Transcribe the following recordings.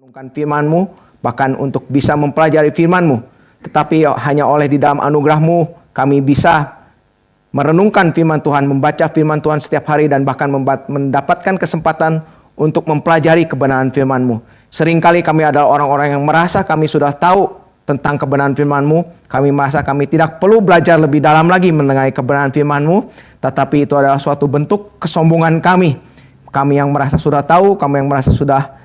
merenungkan firman-Mu, bahkan untuk bisa mempelajari firman-Mu. Tetapi hanya oleh di dalam anugerah-Mu kami bisa merenungkan firman Tuhan, membaca firman Tuhan setiap hari, dan bahkan mendapatkan kesempatan untuk mempelajari kebenaran firman-Mu. Seringkali kami adalah orang-orang yang merasa kami sudah tahu tentang kebenaran firman-Mu. Kami merasa kami tidak perlu belajar lebih dalam lagi mengenai kebenaran firman-Mu. Tetapi itu adalah suatu bentuk kesombongan kami. Kami yang merasa sudah tahu, kami yang merasa sudah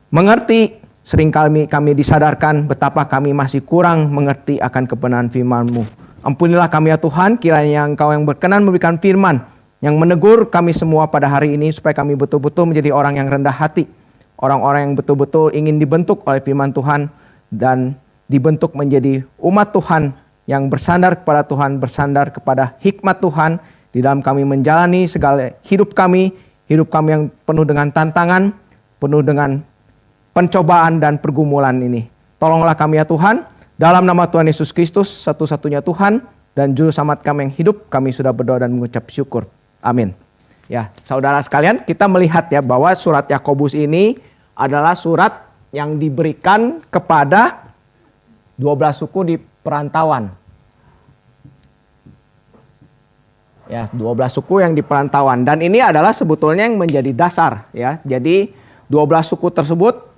mengerti. Seringkali kami disadarkan betapa kami masih kurang mengerti akan kebenaran firman-Mu. Ampunilah kami ya Tuhan, kiranya Engkau yang berkenan memberikan firman yang menegur kami semua pada hari ini, supaya kami betul-betul menjadi orang yang rendah hati, orang-orang yang betul-betul ingin dibentuk oleh firman Tuhan dan dibentuk menjadi umat Tuhan yang bersandar kepada Tuhan, bersandar kepada hikmat Tuhan di dalam kami menjalani segala hidup kami yang penuh dengan tantangan, penuh dengan pencobaan dan pergumulan ini. Tolonglah kami ya Tuhan, dalam nama Tuhan Yesus Kristus, satu-satunya Tuhan dan Juru Selamat kami yang hidup, kami sudah berdoa dan mengucap syukur. Amin. Ya, saudara sekalian, kita melihat ya bahwa surat Yakobus ini adalah surat yang diberikan kepada 12 suku di perantauan. Ya, 12 suku yang di perantauan, dan ini adalah sebetulnya yang menjadi dasar ya. Jadi 12 suku tersebut,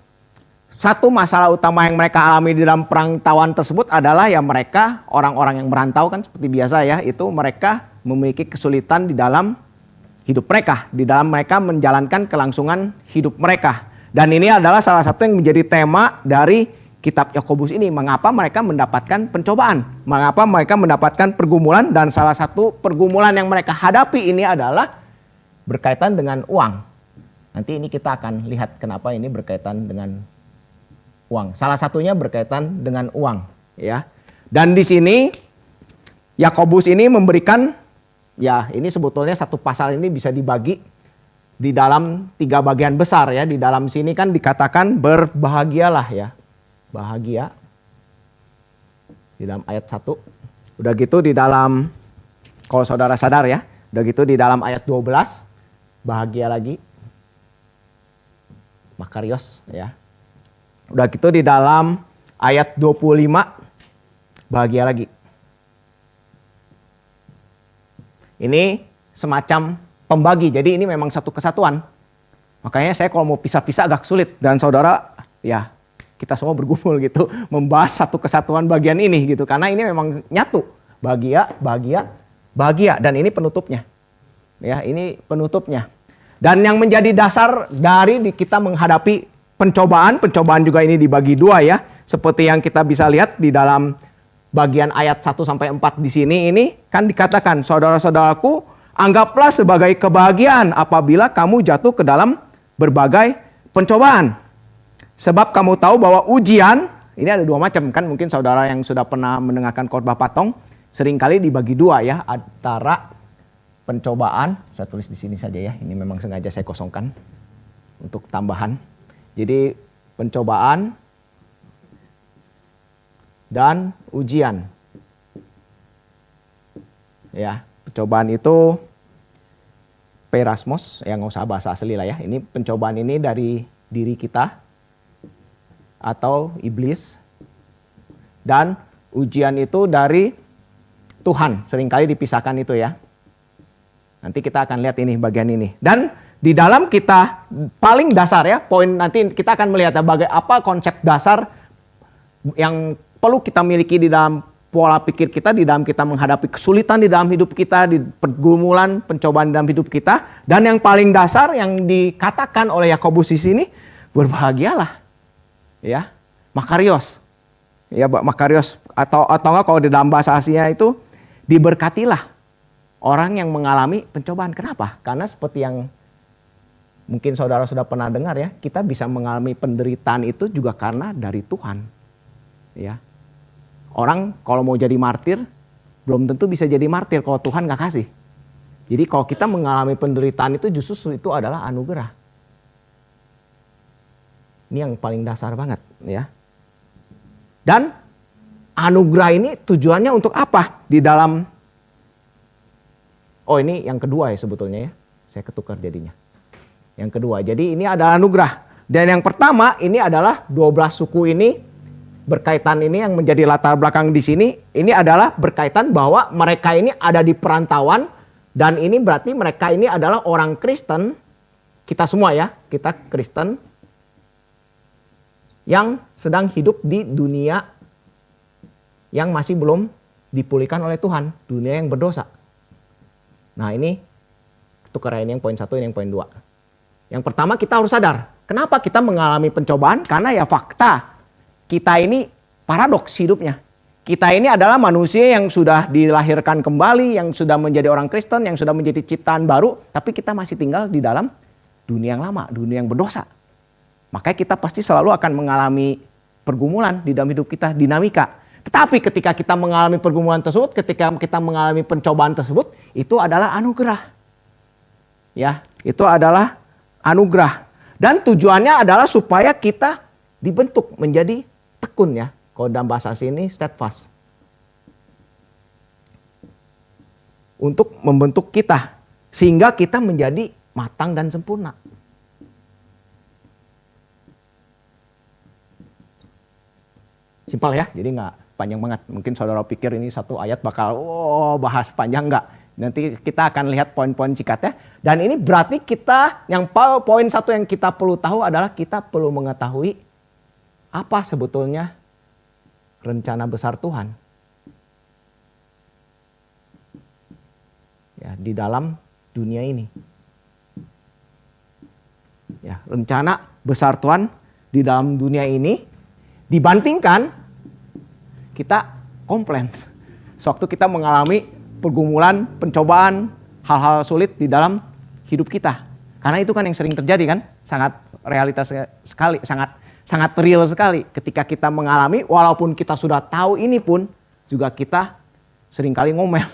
satu masalah utama yang mereka alami di dalam perantauan tersebut adalah ya mereka orang-orang yang merantau kan seperti biasa ya, itu mereka memiliki kesulitan di dalam hidup mereka, di dalam mereka menjalankan kelangsungan hidup mereka. Dan ini adalah salah satu yang menjadi tema dari kitab Yakobus ini, mengapa mereka mendapatkan pencobaan, mengapa mereka mendapatkan pergumulan, dan salah satu pergumulan yang mereka hadapi ini adalah berkaitan dengan uang. Nanti ini kita akan lihat kenapa ini berkaitan dengan uang. Salah satunya berkaitan dengan uang, ya. Dan di sini Yakobus ini memberikan, ya ini sebetulnya satu pasal ini bisa dibagi di dalam 3 bagian besar ya. Di dalam sini kan dikatakan berbahagialah ya. Bahagia di dalam ayat 1. Udah gitu di dalam, kalau saudara sadar ya, udah gitu di dalam ayat 12 bahagia lagi. Makarios ya. Udah gitu di dalam ayat 25 bahagia lagi. Ini semacam pembagi, jadi ini memang satu kesatuan. Makanya saya kalau mau pisah-pisah agak sulit, dan saudara ya kita semua bergumul gitu membahas satu kesatuan bagian ini gitu, karena ini memang nyatu, bahagia, bahagia, bahagia, dan ini penutupnya. Ya, ini penutupnya. Dan yang menjadi dasar dari kita menghadapi pencobaan juga ini dibagi 2 ya. Seperti yang kita bisa lihat di dalam bagian ayat 1 sampai 4 di sini, ini kan dikatakan, saudara-saudaraku, anggaplah sebagai kebahagiaan apabila kamu jatuh ke dalam berbagai pencobaan. Sebab kamu tahu bahwa ujian, ini ada 2 macam kan, mungkin saudara yang sudah pernah mendengarkan khotbah Patong seringkali dibagi 2 ya, antara pencobaan, saya tulis di sini saja ya, ini memang sengaja saya kosongkan untuk tambahan. Jadi pencobaan dan ujian. Ya, pencobaan itu perasmos, ya nggak usah bahasa asli lah ya. Ini pencobaan ini dari diri kita atau iblis, dan ujian itu dari Tuhan. Seringkali dipisahkan itu ya. Nanti kita akan lihat ini bagian ini. Dan di dalam kita paling dasar ya, poin nanti kita akan melihat apa konsep dasar yang perlu kita miliki di dalam pola pikir kita, di dalam kita menghadapi kesulitan di dalam hidup kita, di pergumulan, pencobaan dalam hidup kita. Dan yang paling dasar yang dikatakan oleh Yakobus di sini, berbahagialah. Ya, makarios. Ya, makarios atau enggak kalau di dalam bahasa Asia itu diberkatilah orang yang mengalami pencobaan. Kenapa? Karena seperti yang mungkin saudara sudah pernah dengar ya, kita bisa mengalami penderitaan itu juga karena dari Tuhan. Ya. Orang kalau mau jadi martir, belum tentu bisa jadi martir kalau Tuhan nggak kasih. Jadi kalau kita mengalami penderitaan itu justru itu adalah anugerah. Ini yang paling dasar banget ya. Dan anugerah ini tujuannya untuk apa? Di dalam, oh ini yang kedua ya sebetulnya ya, saya ketukar jadinya. Yang kedua, jadi ini adalah anugerah. Dan yang pertama ini adalah 12 suku ini berkaitan, ini yang menjadi latar belakang di sini. Ini adalah berkaitan bahwa mereka ini ada di perantauan, dan ini berarti mereka ini adalah orang Kristen. Kita semua ya, kita Kristen yang sedang hidup di dunia yang masih belum dipulihkan oleh Tuhan, dunia yang berdosa. Nah ini tukar ini yang poin 1, ini yang poin 2. Yang pertama kita harus sadar, kenapa kita mengalami pencobaan? Karena ya fakta, kita ini paradoks hidupnya. Kita ini adalah manusia yang sudah dilahirkan kembali, yang sudah menjadi orang Kristen, yang sudah menjadi ciptaan baru, tapi kita masih tinggal di dalam dunia yang lama, dunia yang berdosa. Makanya kita pasti selalu akan mengalami pergumulan di dalam hidup kita, dinamika. Tetapi ketika kita mengalami pergumulan tersebut, ketika kita mengalami pencobaan tersebut, itu adalah anugerah. Ya, itu adalah anugerah. Dan tujuannya adalah supaya kita dibentuk menjadi tekun ya. Kalau dalam bahasa sini steadfast. Untuk membentuk kita. Sehingga kita menjadi matang dan sempurna. Simpel ya, jadi nggak panjang banget. Mungkin saudara pikir ini satu ayat bakal bahas panjang, nggak. Nanti kita akan lihat poin-poin singkatnya. Dan ini berarti kita, yang poin 1 yang kita perlu tahu adalah kita perlu mengetahui apa sebetulnya rencana besar Tuhan. Ya, di dalam dunia ini. Ya, rencana besar Tuhan di dalam dunia ini dibandingkan kita komplain. Sewaktu kita mengalami pergumulan, pencobaan, hal-hal sulit di dalam hidup kita. Karena itu kan yang sering terjadi kan, sangat realitas sekali, sangat real sekali. Ketika kita mengalami, walaupun kita sudah tahu ini pun, juga kita seringkali ngomel.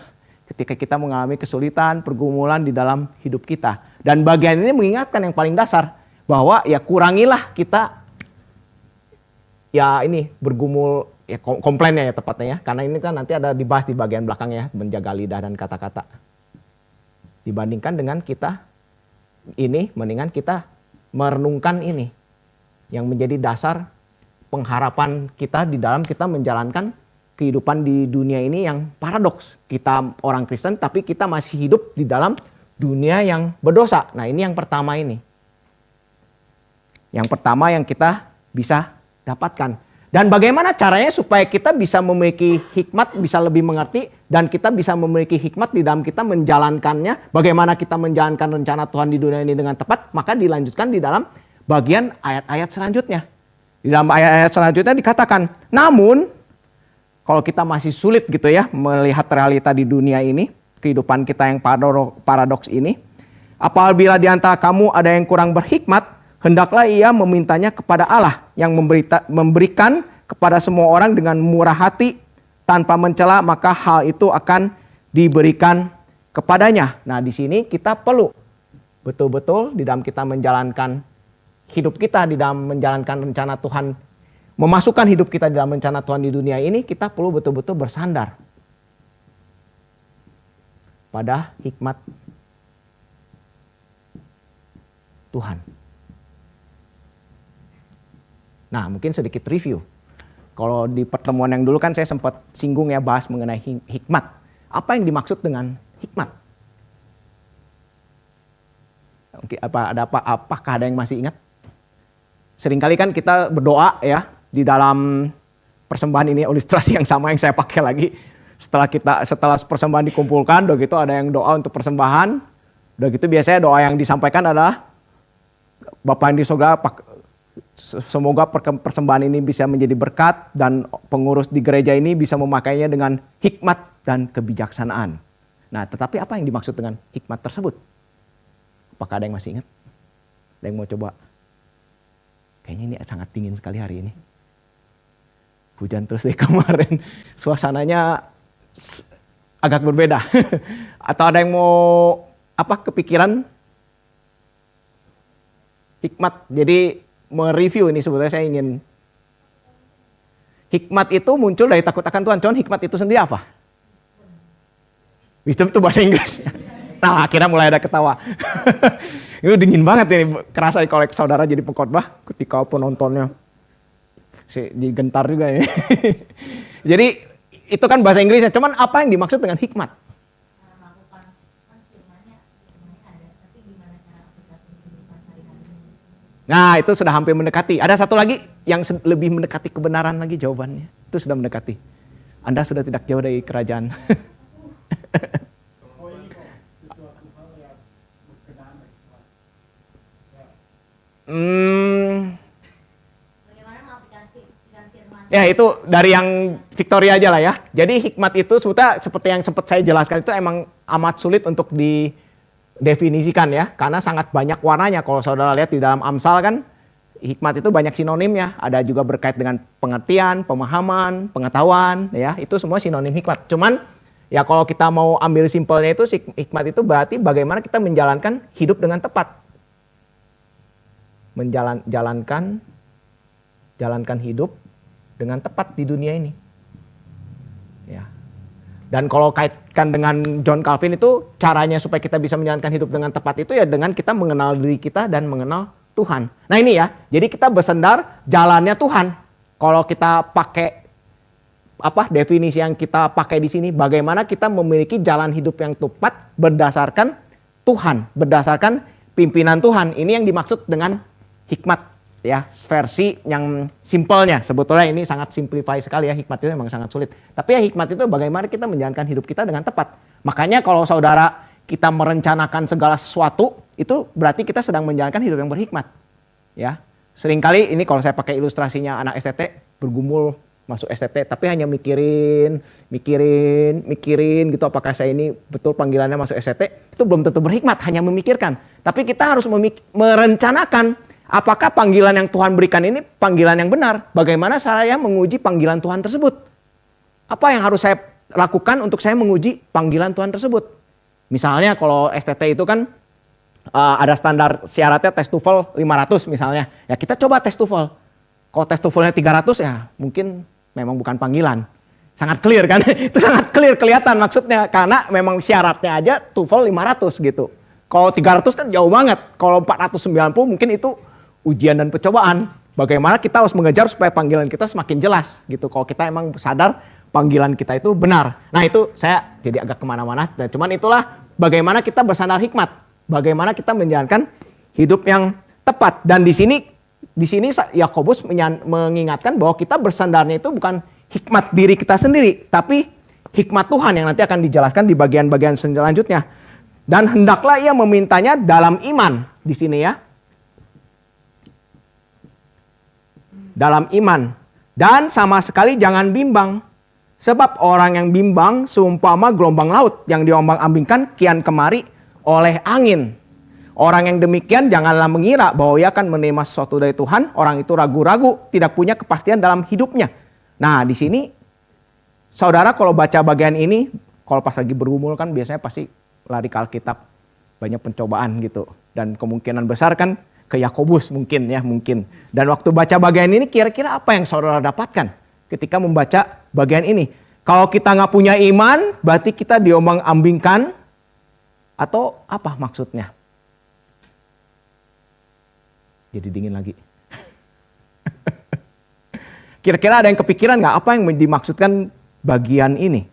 Ketika kita mengalami kesulitan, pergumulan di dalam hidup kita. Dan bagian ini mengingatkan yang paling dasar, bahwa ya kurangilah kita ya ini bergumul, ya komplainnya ya tepatnya ya. Karena ini kan nanti ada dibahas di bagian belakang ya, menjaga lidah dan kata-kata. Dibandingkan dengan kita ini, mendingan kita merenungkan ini. Yang menjadi dasar pengharapan kita di dalam kita menjalankan kehidupan di dunia ini yang paradoks. Kita orang Kristen tapi kita masih hidup di dalam dunia yang berdosa. Nah ini yang pertama ini. Yang pertama yang kita bisa dapatkan. Dan bagaimana caranya supaya kita bisa memiliki hikmat, bisa lebih mengerti, dan kita bisa memiliki hikmat di dalam kita menjalankannya. Bagaimana kita menjalankan rencana Tuhan di dunia ini dengan tepat, maka dilanjutkan di dalam bagian ayat-ayat selanjutnya. Di dalam ayat-ayat selanjutnya dikatakan, namun kalau kita masih sulit gitu ya melihat realita di dunia ini, kehidupan kita yang paradoks ini, apabila di antara kamu ada yang kurang berhikmat, hendaklah ia memintanya kepada Allah yang memberikan kepada semua orang dengan murah hati tanpa mencela, maka hal itu akan diberikan kepadanya. Nah, di sini kita perlu betul-betul di dalam kita menjalankan hidup kita, di dalam menjalankan rencana Tuhan, memasukkan hidup kita di dalam rencana Tuhan di dunia ini, kita perlu betul-betul bersandar pada hikmat Tuhan. Nah, mungkin sedikit review. Kalau di pertemuan yang dulu kan saya sempat singgung ya, bahas mengenai hikmat. Apa yang dimaksud dengan hikmat? Oke, apakah ada yang masih ingat? Seringkali kan kita berdoa ya di dalam persembahan ini, ilustrasi yang sama yang saya pakai lagi. Setelah persembahan dikumpulkan, udah gitu ada yang doa untuk persembahan. Udah gitu biasanya doa yang disampaikan adalah, Bapa yang di surga, semoga persembahan ini bisa menjadi berkat dan pengurus di gereja ini bisa memakainya dengan hikmat dan kebijaksanaan. Nah, tetapi apa yang dimaksud dengan hikmat tersebut? Apakah ada yang masih ingat? Ada yang mau coba? Kayaknya ini sangat dingin sekali hari ini. Hujan terus dari kemarin. Suasananya agak berbeda. Atau ada yang mau kepikiran? Hikmat. Jadi mereview ini sebetulnya saya ingin. Hikmat itu muncul dari takut akan Tuhan. Cuman hikmat itu sendiri apa? Wisdom itu bahasa Inggris. Nah, akhirnya mulai ada ketawa. Itu dingin banget ini, kerasa kalau saudara jadi pengkhotbah ketika penontonnya digentar juga ya. Jadi itu kan bahasa Inggrisnya, cuman apa yang dimaksud dengan hikmat? Nah, itu sudah hampir mendekati. Ada satu lagi yang lebih mendekati kebenaran lagi jawabannya. Itu sudah mendekati. Anda sudah tidak jauh dari kerajaan. Ya itu dari yang Victoria aja lah ya. Jadi hikmat itu sebetulnya seperti yang sempat saya jelaskan itu emang amat sulit untuk didefinisikan ya. Karena sangat banyak warnanya. Kalau saudara lihat di dalam Amsal kan hikmat itu banyak sinonimnya. Ada juga berkait dengan pengertian, pemahaman, pengetahuan ya. Itu semua sinonim hikmat. Cuman ya kalau kita mau ambil simpelnya itu hikmat itu berarti bagaimana kita menjalankan hidup dengan tepat. Jalankan hidup dengan tepat di dunia ini. Ya. Dan kalau kaitkan dengan John Calvin itu caranya supaya kita bisa menjalankan hidup dengan tepat itu ya dengan kita mengenal diri kita dan mengenal Tuhan. Nah ini ya, jadi kita bersandar jalannya Tuhan. Kalau kita pakai definisi yang kita pakai di sini, bagaimana kita memiliki jalan hidup yang tepat berdasarkan Tuhan, berdasarkan pimpinan Tuhan. Ini yang dimaksud dengan hikmat. Ya, versi yang simpelnya. Sebetulnya ini sangat simplify sekali ya, hikmat itu memang sangat sulit. Tapi ya hikmat itu bagaimana kita menjalankan hidup kita dengan tepat. Makanya kalau saudara kita merencanakan segala sesuatu, itu berarti kita sedang menjalankan hidup yang berhikmat. Ya, seringkali ini kalau saya pakai ilustrasinya anak STT bergumul masuk STT, tapi hanya mikirin gitu apakah saya ini betul panggilannya masuk STT, itu belum tentu berhikmat, hanya memikirkan. Tapi kita harus merencanakan apakah panggilan yang Tuhan berikan ini panggilan yang benar? Bagaimana saya menguji panggilan Tuhan tersebut? Apa yang harus saya lakukan untuk saya menguji panggilan Tuhan tersebut? Misalnya kalau STT itu kan ada standar syaratnya tes TOEFL 500 misalnya. Ya kita coba tes TOEFL. Kalau tes TOEFL-nya 300 ya mungkin memang bukan panggilan. Sangat clear kan? Itu sangat clear kelihatan maksudnya. Karena memang syaratnya aja TOEFL 500 gitu. Kalau 300 kan jauh banget. Kalau 490 mungkin itu ujian dan percobaan. Bagaimana kita harus mengejar supaya panggilan kita semakin jelas gitu. Kalau kita emang sadar panggilan kita itu benar. Nah itu saya jadi agak kemana-mana. Nah, cuman itulah bagaimana kita bersandar hikmat. Bagaimana kita menjalankan hidup yang tepat. Dan di sini Yakobus mengingatkan bahwa kita bersandarnya itu bukan hikmat diri kita sendiri. Tapi hikmat Tuhan yang nanti akan dijelaskan di bagian-bagian selanjutnya. Dan hendaklah ia memintanya dalam iman. Di sini ya. Dalam iman. Dan sama sekali jangan bimbang. Sebab orang yang bimbang seumpama gelombang laut yang diombang-ambingkan kian kemari oleh angin. Orang yang demikian janganlah mengira bahwa ia akan menerima sesuatu dari Tuhan. Orang itu ragu-ragu, tidak punya kepastian dalam hidupnya. Nah di sini saudara kalau baca bagian ini, kalau pas lagi bergumul kan biasanya pasti lari ke Alkitab. Banyak pencobaan gitu. Dan kemungkinan besar kan ke Yakobus mungkin. Dan waktu baca bagian ini kira-kira apa yang saudara dapatkan ketika membaca bagian ini? Kalau kita nggak punya iman, berarti kita diombang-ambingkan atau apa maksudnya? Jadi dingin lagi. Kira-kira ada yang kepikiran nggak apa yang dimaksudkan bagian ini?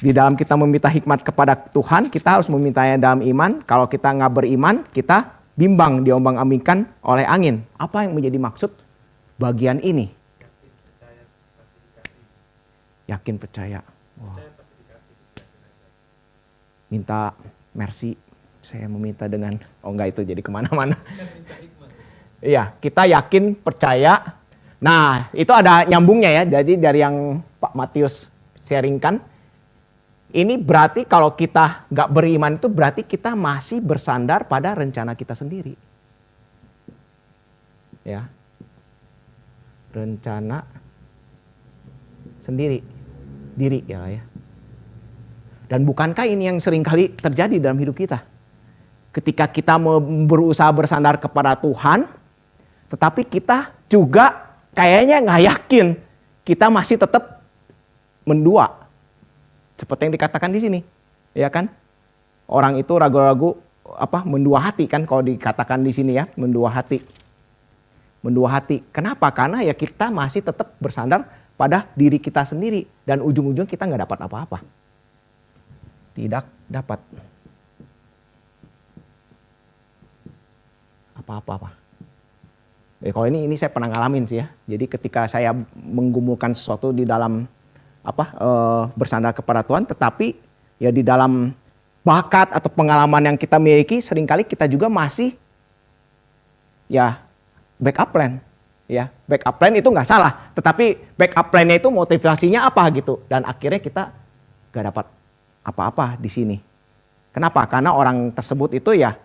Di dalam kita meminta hikmat kepada Tuhan, kita harus memintanya dalam iman. Kalau kita nggak beriman, kita bimbang, diombang-ambingkan oleh angin. Apa yang menjadi maksud bagian ini? Yakin percaya. Wow. Minta mercy. Saya meminta dengan, enggak itu jadi kemana-mana. Iya, kita yakin percaya. Nah, itu ada nyambungnya ya. Jadi dari yang Pak Matius sharingkan, ini berarti kalau kita nggak beriman itu berarti kita masih bersandar pada rencana kita sendiri. Ya. Rencana sendiri. Diri ya lah ya. Dan bukankah ini yang seringkali terjadi dalam hidup kita? Ketika kita berusaha bersandar kepada Tuhan, tetapi kita juga kayaknya nggak yakin. Kita masih tetap mendua. Seperti yang dikatakan di sini, ya kan? orang itu ragu-ragu mendua hati kan kalau dikatakan di sini ya, mendua hati. Mendua hati. Kenapa? Karena ya kita masih tetap bersandar pada diri kita sendiri dan ujung-ujung kita nggak dapat apa-apa. Tidak dapat apa-apa. Kalau ini saya pernah ngalamin sih ya. Jadi ketika saya menggumulkan sesuatu di dalam bersandar kepada Tuhan, tetapi ya di dalam bakat atau pengalaman yang kita miliki, seringkali kita juga masih ya backup plan. Ya, backup plan itu nggak salah, tetapi backup plan-nya itu motivasinya apa gitu, dan akhirnya kita nggak dapat apa-apa di sini. Kenapa? Karena orang tersebut itu ya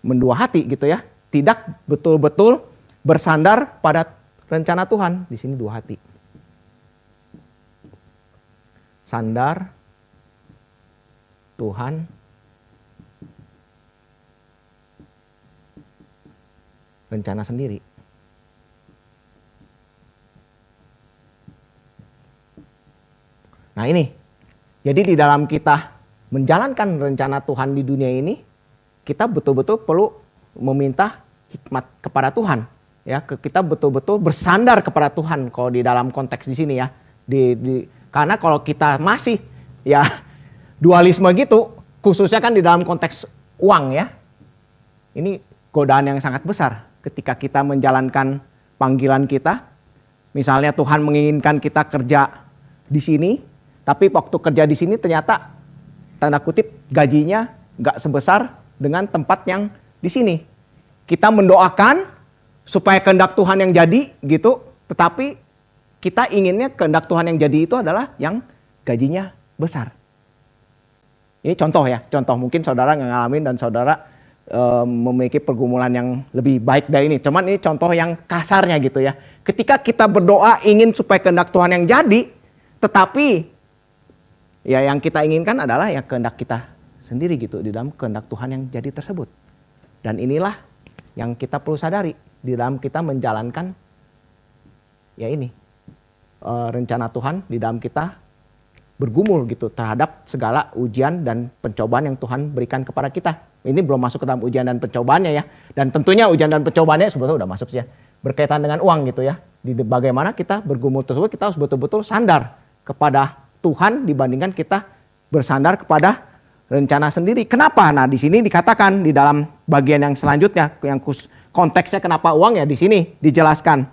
mendua hati gitu ya, tidak betul-betul bersandar pada rencana Tuhan. Di sini dua hati. Sandar Tuhan, rencana sendiri. Nah ini, jadi di dalam kita menjalankan rencana Tuhan di dunia ini, kita betul-betul perlu meminta hikmat kepada Tuhan. Ya, kita betul-betul bersandar kepada Tuhan kalau di dalam konteks di sini ya. Karena kalau kita masih ya dualisme gitu, khususnya kan di dalam konteks uang ya. Ini godaan yang sangat besar ketika kita menjalankan panggilan kita. Misalnya Tuhan menginginkan kita kerja di sini, tapi waktu kerja di sini ternyata tanda kutip gajinya nggak sebesar dengan tempat yang di sini. Kita mendoakan supaya kehendak Tuhan yang jadi gitu, tetapi kita inginnya kehendak Tuhan yang jadi itu adalah yang gajinya besar. Ini contoh ya, contoh mungkin saudara ngalamin dan saudara memiliki pergumulan yang lebih baik dari ini. Cuman ini contoh yang kasarnya gitu ya. Ketika kita berdoa ingin supaya kehendak Tuhan yang jadi, tetapi ya yang kita inginkan adalah ya kehendak kita sendiri gitu di dalam kehendak Tuhan yang jadi tersebut. Dan inilah yang kita perlu sadari di dalam kita menjalankan ya ini rencana Tuhan di dalam kita bergumul gitu terhadap segala ujian dan pencobaan yang Tuhan berikan kepada kita. Ini belum masuk ke dalam ujian dan pencobaannya ya. Dan tentunya ujian dan pencobaannya sebetulnya udah masuk sih ya. Berkaitan dengan uang gitu ya. Di bagaimana kita bergumul tersebut kita harus betul-betul sandar kepada Tuhan dibandingkan kita bersandar kepada rencana sendiri. Kenapa? Nah, di sini dikatakan di dalam bagian yang selanjutnya yang konteksnya kenapa uang ya di sini dijelaskan.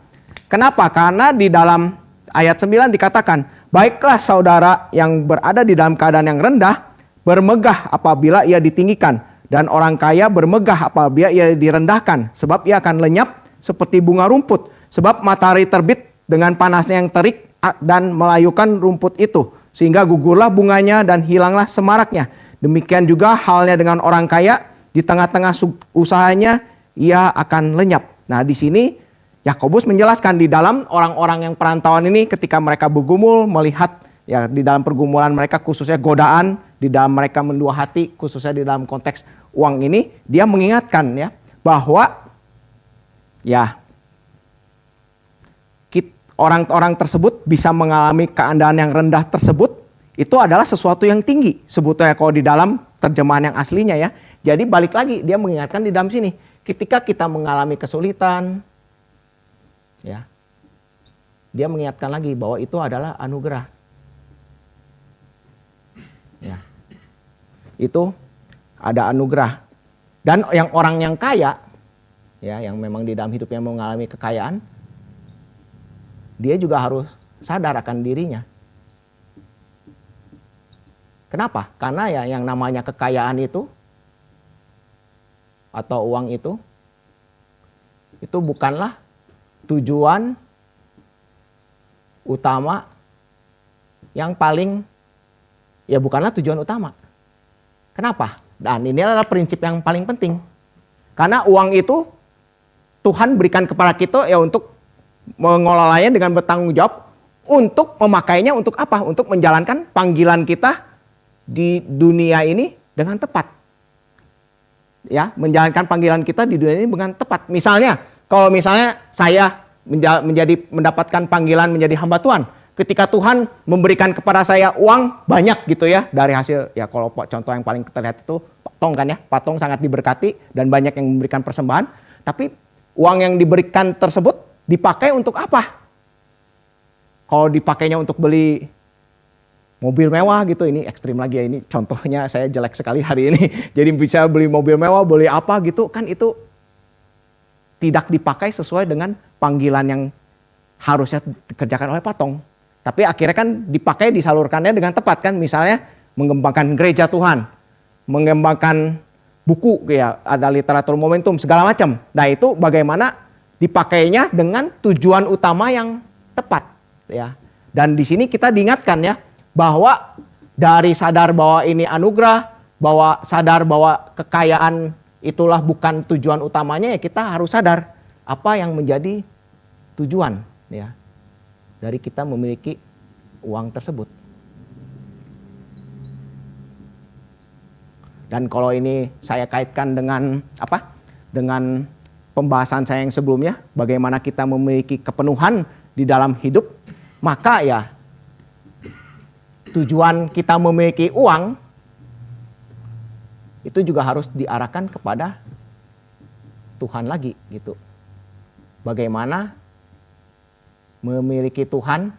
Kenapa? Karena di dalam ayat 9 dikatakan, baiklah saudara yang berada di dalam keadaan yang rendah bermegah apabila ia ditinggikan, dan orang kaya bermegah apabila ia direndahkan, sebab ia akan lenyap seperti bunga rumput, sebab matahari terbit dengan panasnya yang terik dan melayukan rumput itu, sehingga gugurlah bunganya dan hilanglah semaraknya. Demikian juga halnya dengan orang kaya, di tengah-tengah usahanya ia akan lenyap. Nah, di sini Yakobus menjelaskan di dalam orang-orang yang perantauan ini ketika mereka bergumul melihat ya di dalam pergumulan mereka khususnya godaan, di dalam mereka mendua hati khususnya di dalam konteks uang ini, dia mengingatkan ya bahwa ya orang-orang tersebut bisa mengalami keadaan yang rendah tersebut itu adalah sesuatu yang tinggi sebetulnya kalau di dalam terjemahan yang aslinya ya. Jadi balik lagi dia mengingatkan di dalam sini ketika kita mengalami kesulitan ya, dia mengingatkan lagi bahwa itu adalah anugerah. Ya, itu ada anugerah. Dan yang orang yang kaya, ya, yang memang di dalam hidupnya mengalami kekayaan, dia juga harus sadar akan dirinya. Kenapa? Karena ya yang namanya kekayaan itu atau uang itu bukanlah tujuan utama yang paling, ya bukanlah tujuan utama. Kenapa? Dan ini adalah prinsip yang paling penting. Karena uang itu Tuhan berikan kepada kita ya untuk mengelolanya dengan bertanggung jawab, untuk memakainya untuk apa? Untuk menjalankan panggilan kita di dunia ini dengan tepat. Ya, menjalankan panggilan kita di dunia ini dengan tepat. Misalnya, kalau misalnya saya mendapatkan panggilan menjadi hamba Tuhan, ketika Tuhan memberikan kepada saya uang banyak gitu ya, dari hasil ya kalau contoh yang paling terlihat itu patung kan ya. Patung sangat diberkati dan banyak yang memberikan persembahan. Tapi uang yang diberikan tersebut dipakai untuk apa? Kalau dipakainya untuk beli mobil mewah gitu, ini ekstrim lagi ya. Ini contohnya saya jelek sekali hari ini. Jadi bisa beli mobil mewah, beli apa gitu, kan itu tidak dipakai sesuai dengan panggilan yang harusnya dikerjakan oleh patung. Tapi akhirnya kan dipakai, disalurkannya dengan tepat kan. Misalnya mengembangkan gereja Tuhan, mengembangkan buku, ya ada literatur momentum, segala macam. Nah itu bagaimana dipakainya dengan tujuan utama yang tepat. Ya. Dan di sini kita diingatkan ya, bahwa dari sadar bahwa ini anugerah, bahwa sadar bahwa kekayaan itulah bukan tujuan utamanya, ya kita harus sadar apa yang menjadi tujuan ya dari kita memiliki uang tersebut. Dan kalau ini saya kaitkan dengan apa? Dengan pembahasan saya yang sebelumnya, bagaimana kita memiliki kepenuhan di dalam hidup, maka ya tujuan kita memiliki uang itu juga harus diarahkan kepada Tuhan lagi gitu. Bagaimana memiliki Tuhan,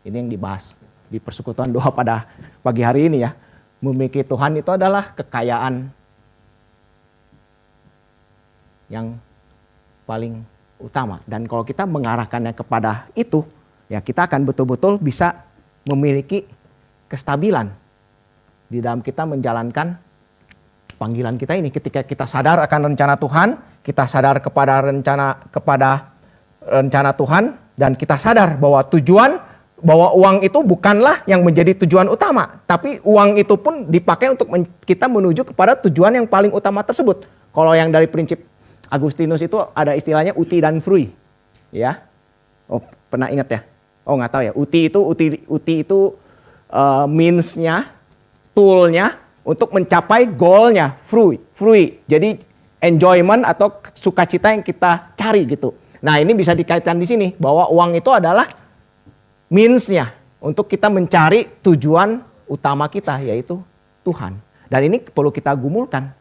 ini yang dibahas di persekutuan doa pada pagi hari ini ya. Memiliki Tuhan itu adalah kekayaan yang paling utama. Dan kalau kita mengarahkannya kepada itu, ya kita akan betul-betul bisa memiliki kestabilan di dalam kita menjalankan panggilan kita ini. Ketika kita sadar akan rencana Tuhan, kita sadar kepada rencana Tuhan, dan kita sadar bahwa bahwa uang itu bukanlah yang menjadi tujuan utama, tapi uang itu pun dipakai untuk kita menuju kepada tujuan yang paling utama tersebut. Kalau yang dari prinsip Agustinus itu ada istilahnya uti dan frui, ya. Oh, pernah ingat ya? Oh, nggak tahu ya. Uti itu means-nya, tool-nya untuk mencapai goal-nya, frui. Jadi enjoyment atau sukacita yang kita cari gitu. Nah, ini bisa dikaitkan di sini bahwa uang itu adalah means-nya untuk kita mencari tujuan utama kita, yaitu Tuhan. Dan ini perlu kita gumulkan,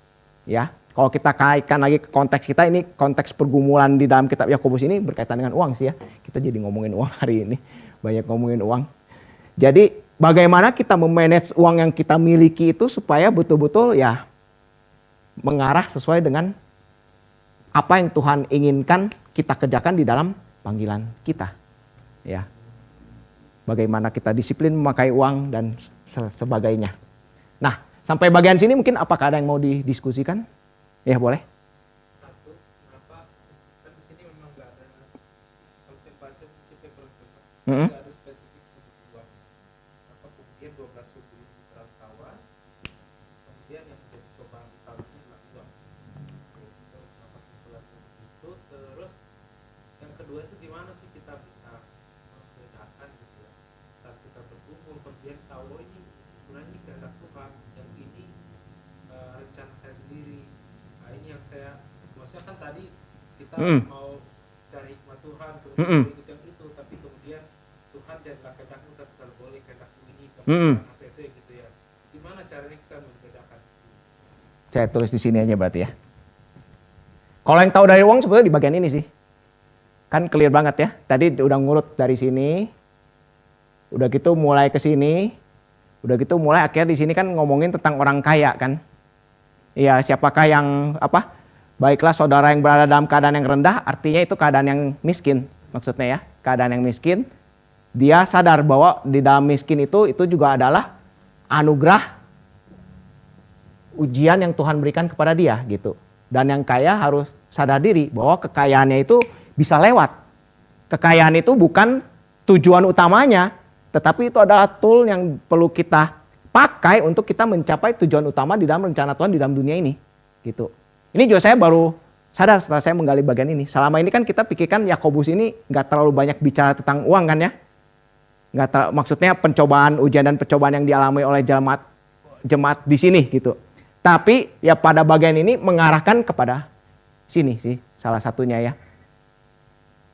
ya. Kalau kita kaitkan lagi ke konteks kita, ini konteks pergumulan di dalam kitab Yakobus ini berkaitan dengan uang sih ya. Kita jadi ngomongin uang hari ini, banyak ngomongin uang. Jadi bagaimana kita memanage uang yang kita miliki itu supaya betul-betul ya mengarah sesuai dengan apa yang Tuhan inginkan kita kerjakan di dalam panggilan kita, ya. Bagaimana kita disiplin memakai uang dan sebagainya. Nah, sampai bagian sini mungkin apakah ada yang mau didiskusikan? Ya, boleh. Satu, kenapa kan di sini memang nggak ada konsentrasi prinsipnya nggak ada spesifik untuk uang. Apa kemudian 12 suku itu tertawa, kemudian yang menjadi cobaan utamanya adalah uang. Itu kenapa simpulannya begitu? Terus yang kedua itu gimana sih kita bisa membedakan gitu ya? Saat kita berkumpul kemudian tahu ini sebenarnya ini kehendak Tuhan, yang ini rencana saya sendiri. Nah, ini yang saya, maksudnya kan tadi kita mau cari hikmat Tuhan, kemudian ikut yang itu, tapi kemudian Tuhan janganlah kehendakmu, tapi kalau boleh kehendakmu ini, kemudian ACC gitu ya. Gimana caranya kita membedakan? Saya tulis di sini aja berarti ya. Kalau yang tahu dari uang sebetulnya di bagian ini sih. Kan clear banget ya. Tadi udah ngurut dari sini. Udah gitu mulai ke sini. Udah gitu mulai akhirnya di sini kan ngomongin tentang orang kaya kan. Iya, siapakah yang apa? Baiklah saudara yang berada dalam keadaan yang rendah, artinya itu keadaan yang miskin. Maksudnya ya, keadaan yang miskin. Dia sadar bahwa di dalam miskin itu juga adalah anugerah ujian yang Tuhan berikan kepada dia gitu. Dan yang kaya harus sadar diri bahwa kekayaannya itu bisa lewat. Kekayaan itu bukan tujuan utamanya, tetapi itu adalah tool yang perlu kita pakai untuk kita mencapai tujuan utama di dalam rencana Tuhan di dalam dunia ini gitu. Ini juga saya baru sadar setelah saya menggali bagian ini. Selama ini kan kita pikirkan Yakobus ini nggak terlalu banyak bicara tentang uang kan ya. Maksudnya pencobaan, ujian dan percobaan yang dialami oleh jemaat di sini gitu. Tapi ya pada bagian ini mengarahkan kepada sini sih salah satunya ya.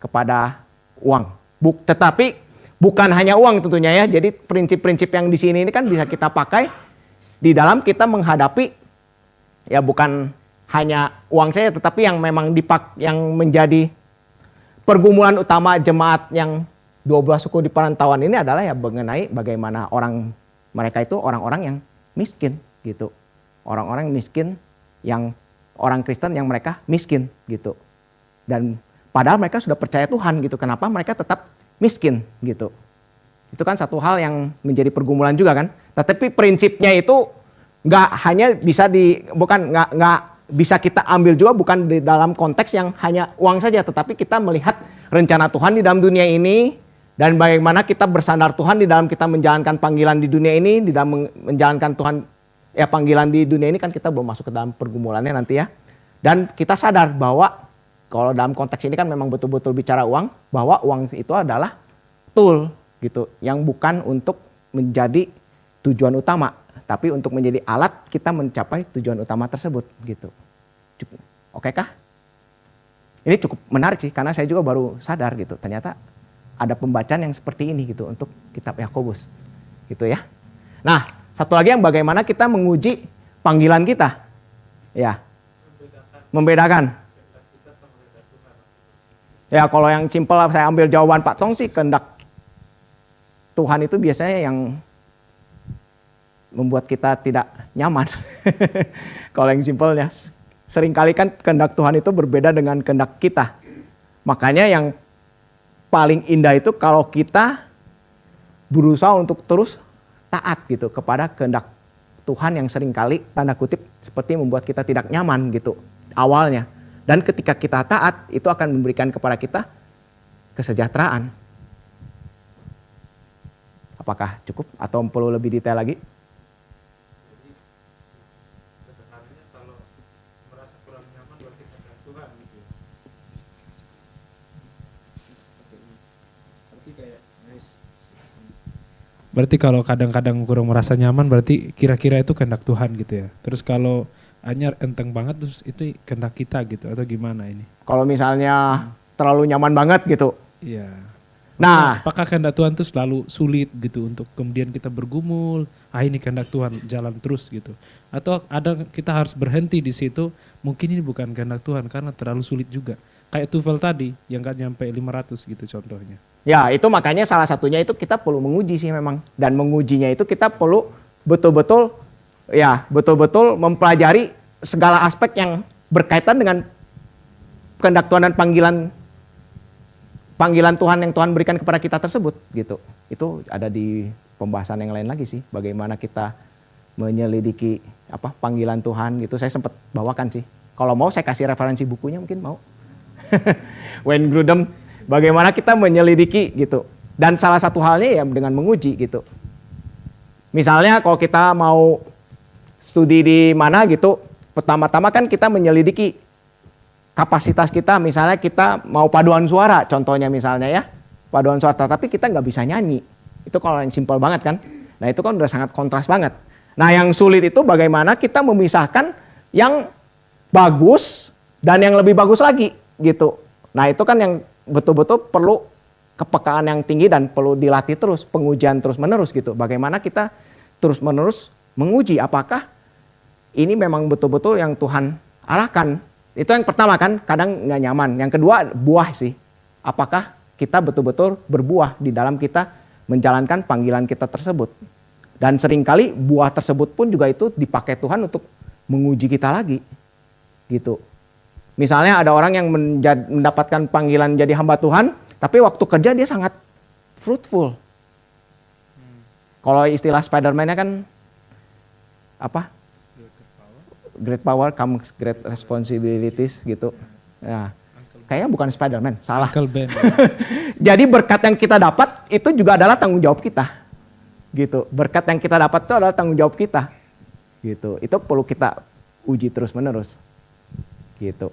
Kepada uang. Tetapi bukan hanya uang tentunya ya. Jadi prinsip-prinsip yang di sini ini kan bisa kita pakai di dalam kita menghadapi ya bukan hanya uang saja, tetapi yang memang yang menjadi pergumulan utama jemaat yang 12 suku di perantauan ini adalah ya mengenai bagaimana mereka itu orang-orang yang miskin gitu. Orang-orang miskin yang orang Kristen yang mereka miskin gitu. Dan padahal mereka sudah percaya Tuhan gitu. Kenapa mereka tetap miskin gitu. Itu kan satu hal yang menjadi pergumulan juga kan. Tetapi prinsipnya itu nggak hanya bisa nggak bisa kita ambil juga bukan di dalam konteks yang hanya uang saja, tetapi kita melihat rencana Tuhan di dalam dunia ini dan bagaimana kita bersandar Tuhan di dalam kita menjalankan panggilan di dunia ini, di dalam menjalankan Tuhan panggilan di dunia ini kan kita belum masuk ke dalam pergumulannya nanti ya. Dan kita sadar bahwa kalau dalam konteks ini kan memang betul-betul bicara uang, bahwa uang itu adalah tool gitu yang bukan untuk menjadi tujuan utama, tapi untuk menjadi alat kita mencapai tujuan utama tersebut gitu. Oke kah? Ini cukup menarik sih karena saya juga baru sadar gitu. Ternyata ada pembacaan yang seperti ini gitu untuk kitab Yakobus. Gitu ya. Nah, satu lagi yang bagaimana kita menguji panggilan kita. Ya. Membedakan. Ya, kalau yang simpel saya ambil jawaban Pak Tong sih, kehendak Tuhan itu biasanya yang membuat kita tidak nyaman. Kalau yang simpelnya, seringkali kan kehendak Tuhan itu berbeda dengan kehendak kita. Makanya yang paling indah itu kalau kita berusaha untuk terus taat gitu kepada kehendak Tuhan yang seringkali tanda kutip seperti membuat kita tidak nyaman gitu awalnya. Dan ketika kita taat itu akan memberikan kepada kita kesejahteraan. Apakah cukup atau perlu lebih detail lagi? Berarti kalau kadang-kadang kurang merasa nyaman berarti kira-kira itu kehendak Tuhan gitu ya. Terus kalau anyar enteng banget terus itu kehendak kita gitu atau gimana ini? Kalau misalnya terlalu nyaman banget gitu. Iya. Nah, apakah kehendak Tuhan itu selalu sulit gitu untuk kemudian kita bergumul, ini kehendak Tuhan jalan terus gitu. Atau ada kita harus berhenti di situ, mungkin ini bukan kehendak Tuhan karena terlalu sulit juga. Kayak TOEFL tadi yang gak nyampe 500 gitu contohnya. Ya itu makanya salah satunya itu kita perlu menguji sih memang. Dan mengujinya itu kita perlu betul-betul mempelajari segala aspek yang berkaitan dengan kehendak Tuhan dan panggilan Tuhan yang Tuhan berikan kepada kita tersebut gitu. Itu ada di pembahasan yang lain lagi sih. Bagaimana kita menyelidiki panggilan Tuhan gitu. Saya sempat bawakan sih. Kalau mau saya kasih referensi bukunya mungkin mau. Wayne Grudem, bagaimana kita menyelidiki gitu. Dan salah satu halnya ya dengan menguji gitu. Misalnya kalau kita mau studi di mana gitu, pertama-tama kan kita menyelidiki kapasitas kita. Misalnya kita mau paduan suara, contohnya misalnya ya, paduan suara, tapi kita nggak bisa nyanyi. Itu kalau yang simpel banget kan. Nah itu kan udah sangat kontras banget. Nah yang sulit itu bagaimana kita memisahkan yang bagus dan yang lebih bagus lagi gitu. Nah itu kan yang betul-betul perlu kepekaan yang tinggi dan perlu dilatih terus, pengujian terus-menerus gitu. Bagaimana kita terus-menerus menguji apakah ini memang betul-betul yang Tuhan arahkan. Itu yang pertama kan, kadang nggak nyaman. Yang kedua buah sih. Apakah kita betul-betul berbuah di dalam kita menjalankan panggilan kita tersebut. Dan seringkali buah tersebut pun juga itu dipakai Tuhan untuk menguji kita lagi. Gitu. Misalnya ada orang yang mendapatkan panggilan jadi hamba Tuhan, tapi waktu kerja dia sangat fruitful. Kalau istilah Spider-Man-nya kan apa? Great power comes great responsibilities gitu. Nah, kayaknya bukan Spider-Man, salah. Jadi berkat yang kita dapat itu juga adalah tanggung jawab kita. Gitu. Berkat yang kita dapat itu adalah tanggung jawab kita. Gitu. Itu perlu kita uji terus-menerus. Gitu.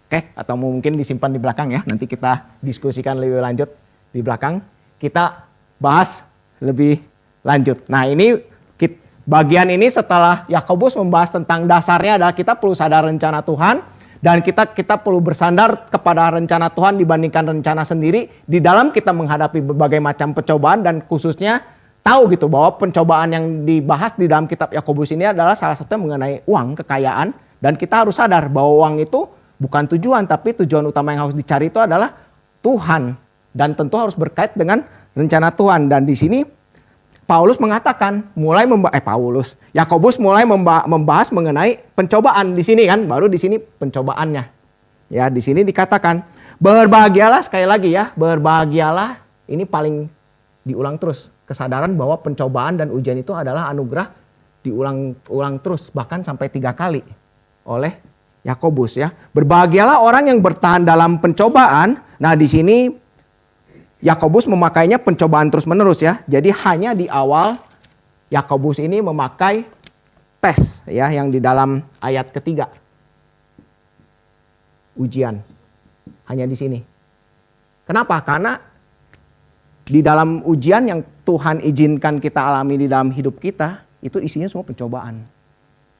Oke, atau mungkin disimpan di belakang ya. Nanti kita diskusikan lebih lanjut di belakang. Kita bahas lebih lanjut. Nah, ini bagian ini setelah Yakobus membahas tentang dasarnya adalah kita perlu sadar rencana Tuhan dan kita perlu bersandar kepada rencana Tuhan dibandingkan rencana sendiri di dalam kita menghadapi berbagai macam percobaan dan khususnya tahu gitu bahwa pencobaan yang dibahas di dalam kitab Yakobus ini adalah salah satunya mengenai uang, kekayaan, dan kita harus sadar bahwa uang itu bukan tujuan, tapi tujuan utama yang harus dicari itu adalah Tuhan, dan tentu harus berkait dengan rencana Tuhan. Dan di sini Yakobus mulai membahas mengenai pencobaan di sini kan, baru di sini pencobaannya. Ya, di sini dikatakan berbahagialah, sekali lagi ya, berbahagialah, ini paling diulang terus. Kesadaran bahwa pencobaan dan ujian itu adalah anugerah, diulang terus bahkan sampai 3 kali oleh Yakobus ya. Berbahagialah orang yang bertahan dalam pencobaan. Nah, di sini Yakobus memakainya pencobaan terus-menerus ya. Jadi hanya di awal Yakobus ini memakai tes ya, yang di dalam ayat ketiga. Ujian. Hanya di sini. Kenapa? Karena di dalam ujian yang Tuhan izinkan kita alami di dalam hidup kita, itu isinya semua pencobaan.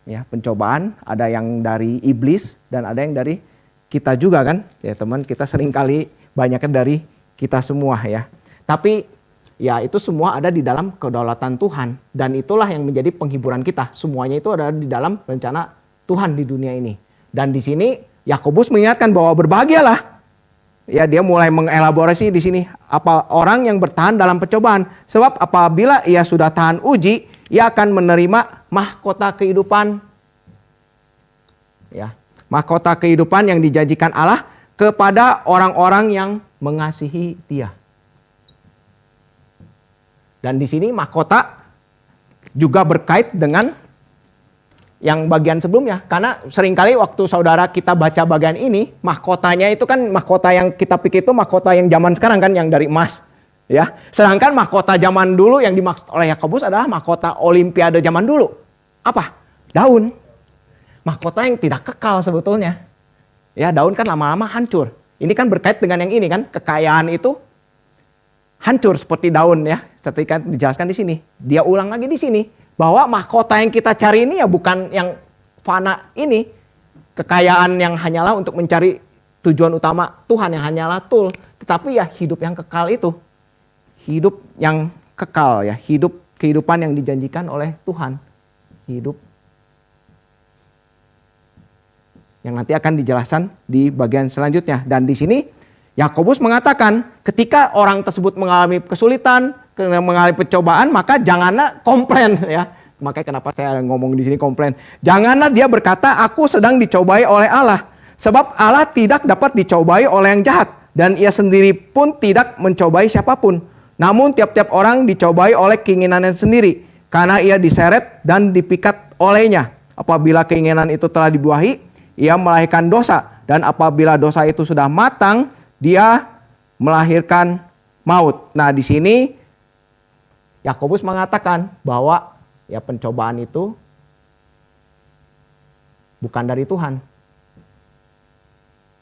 Ya, pencobaan ada yang dari iblis dan ada yang dari kita juga kan. Ya teman, kita seringkali banyaknya dari kita semua ya. Tapi ya itu semua ada di dalam kedaulatan Tuhan. Dan itulah yang menjadi penghiburan kita. Semuanya itu ada di dalam rencana Tuhan di dunia ini. Dan di sini Yakobus mengingatkan bahwa berbahagialah. Ya, dia mulai mengelaborasi di sini apa orang yang bertahan dalam pencobaan, sebab apabila ia sudah tahan uji, ia akan menerima mahkota kehidupan. Ya, mahkota kehidupan yang dijanjikan Allah kepada orang-orang yang mengasihi Dia. Dan di sini mahkota juga berkait dengan yang bagian sebelumnya. Karena seringkali waktu saudara kita baca bagian ini, mahkotanya itu kan mahkota yang kita pikir itu mahkota yang zaman sekarang kan, yang dari emas. Ya, sedangkan mahkota zaman dulu yang dimaksud oleh Yakobus adalah mahkota olimpiade zaman dulu. Apa? Daun. Mahkota yang tidak kekal sebetulnya. Ya, daun kan lama-lama hancur. Ini kan berkait dengan yang ini kan, kekayaan itu hancur seperti daun ya. Seperti kan dijelaskan di sini. Dia ulang lagi di sini. Bahwa mahkota yang kita cari ini ya bukan yang fana ini. Kekayaan yang hanyalah untuk mencari tujuan utama Tuhan, yang hanyalah tool. Tetapi ya hidup yang kekal itu. Hidup yang kekal ya. Kehidupan yang dijanjikan oleh Tuhan. Hidup yang nanti akan dijelaskan di bagian selanjutnya. Dan di sini Yakobus mengatakan ketika orang tersebut mengalami kesulitan, mengalami pencobaan, maka janganlah komplain ya. Makanya kenapa saya ngomong di sini komplain. Janganlah dia berkata, aku sedang dicobai oleh Allah. Sebab Allah tidak dapat dicobai oleh yang jahat. Dan ia sendiri pun tidak mencobai siapapun. Namun tiap-tiap orang dicobai oleh keinginannya sendiri. Karena ia diseret dan dipikat olehnya. Apabila keinginan itu telah dibuahi, ia melahirkan dosa. Dan apabila dosa itu sudah matang, dia melahirkan maut. Nah, di sini Yakobus mengatakan bahwa ya pencobaan itu bukan dari Tuhan.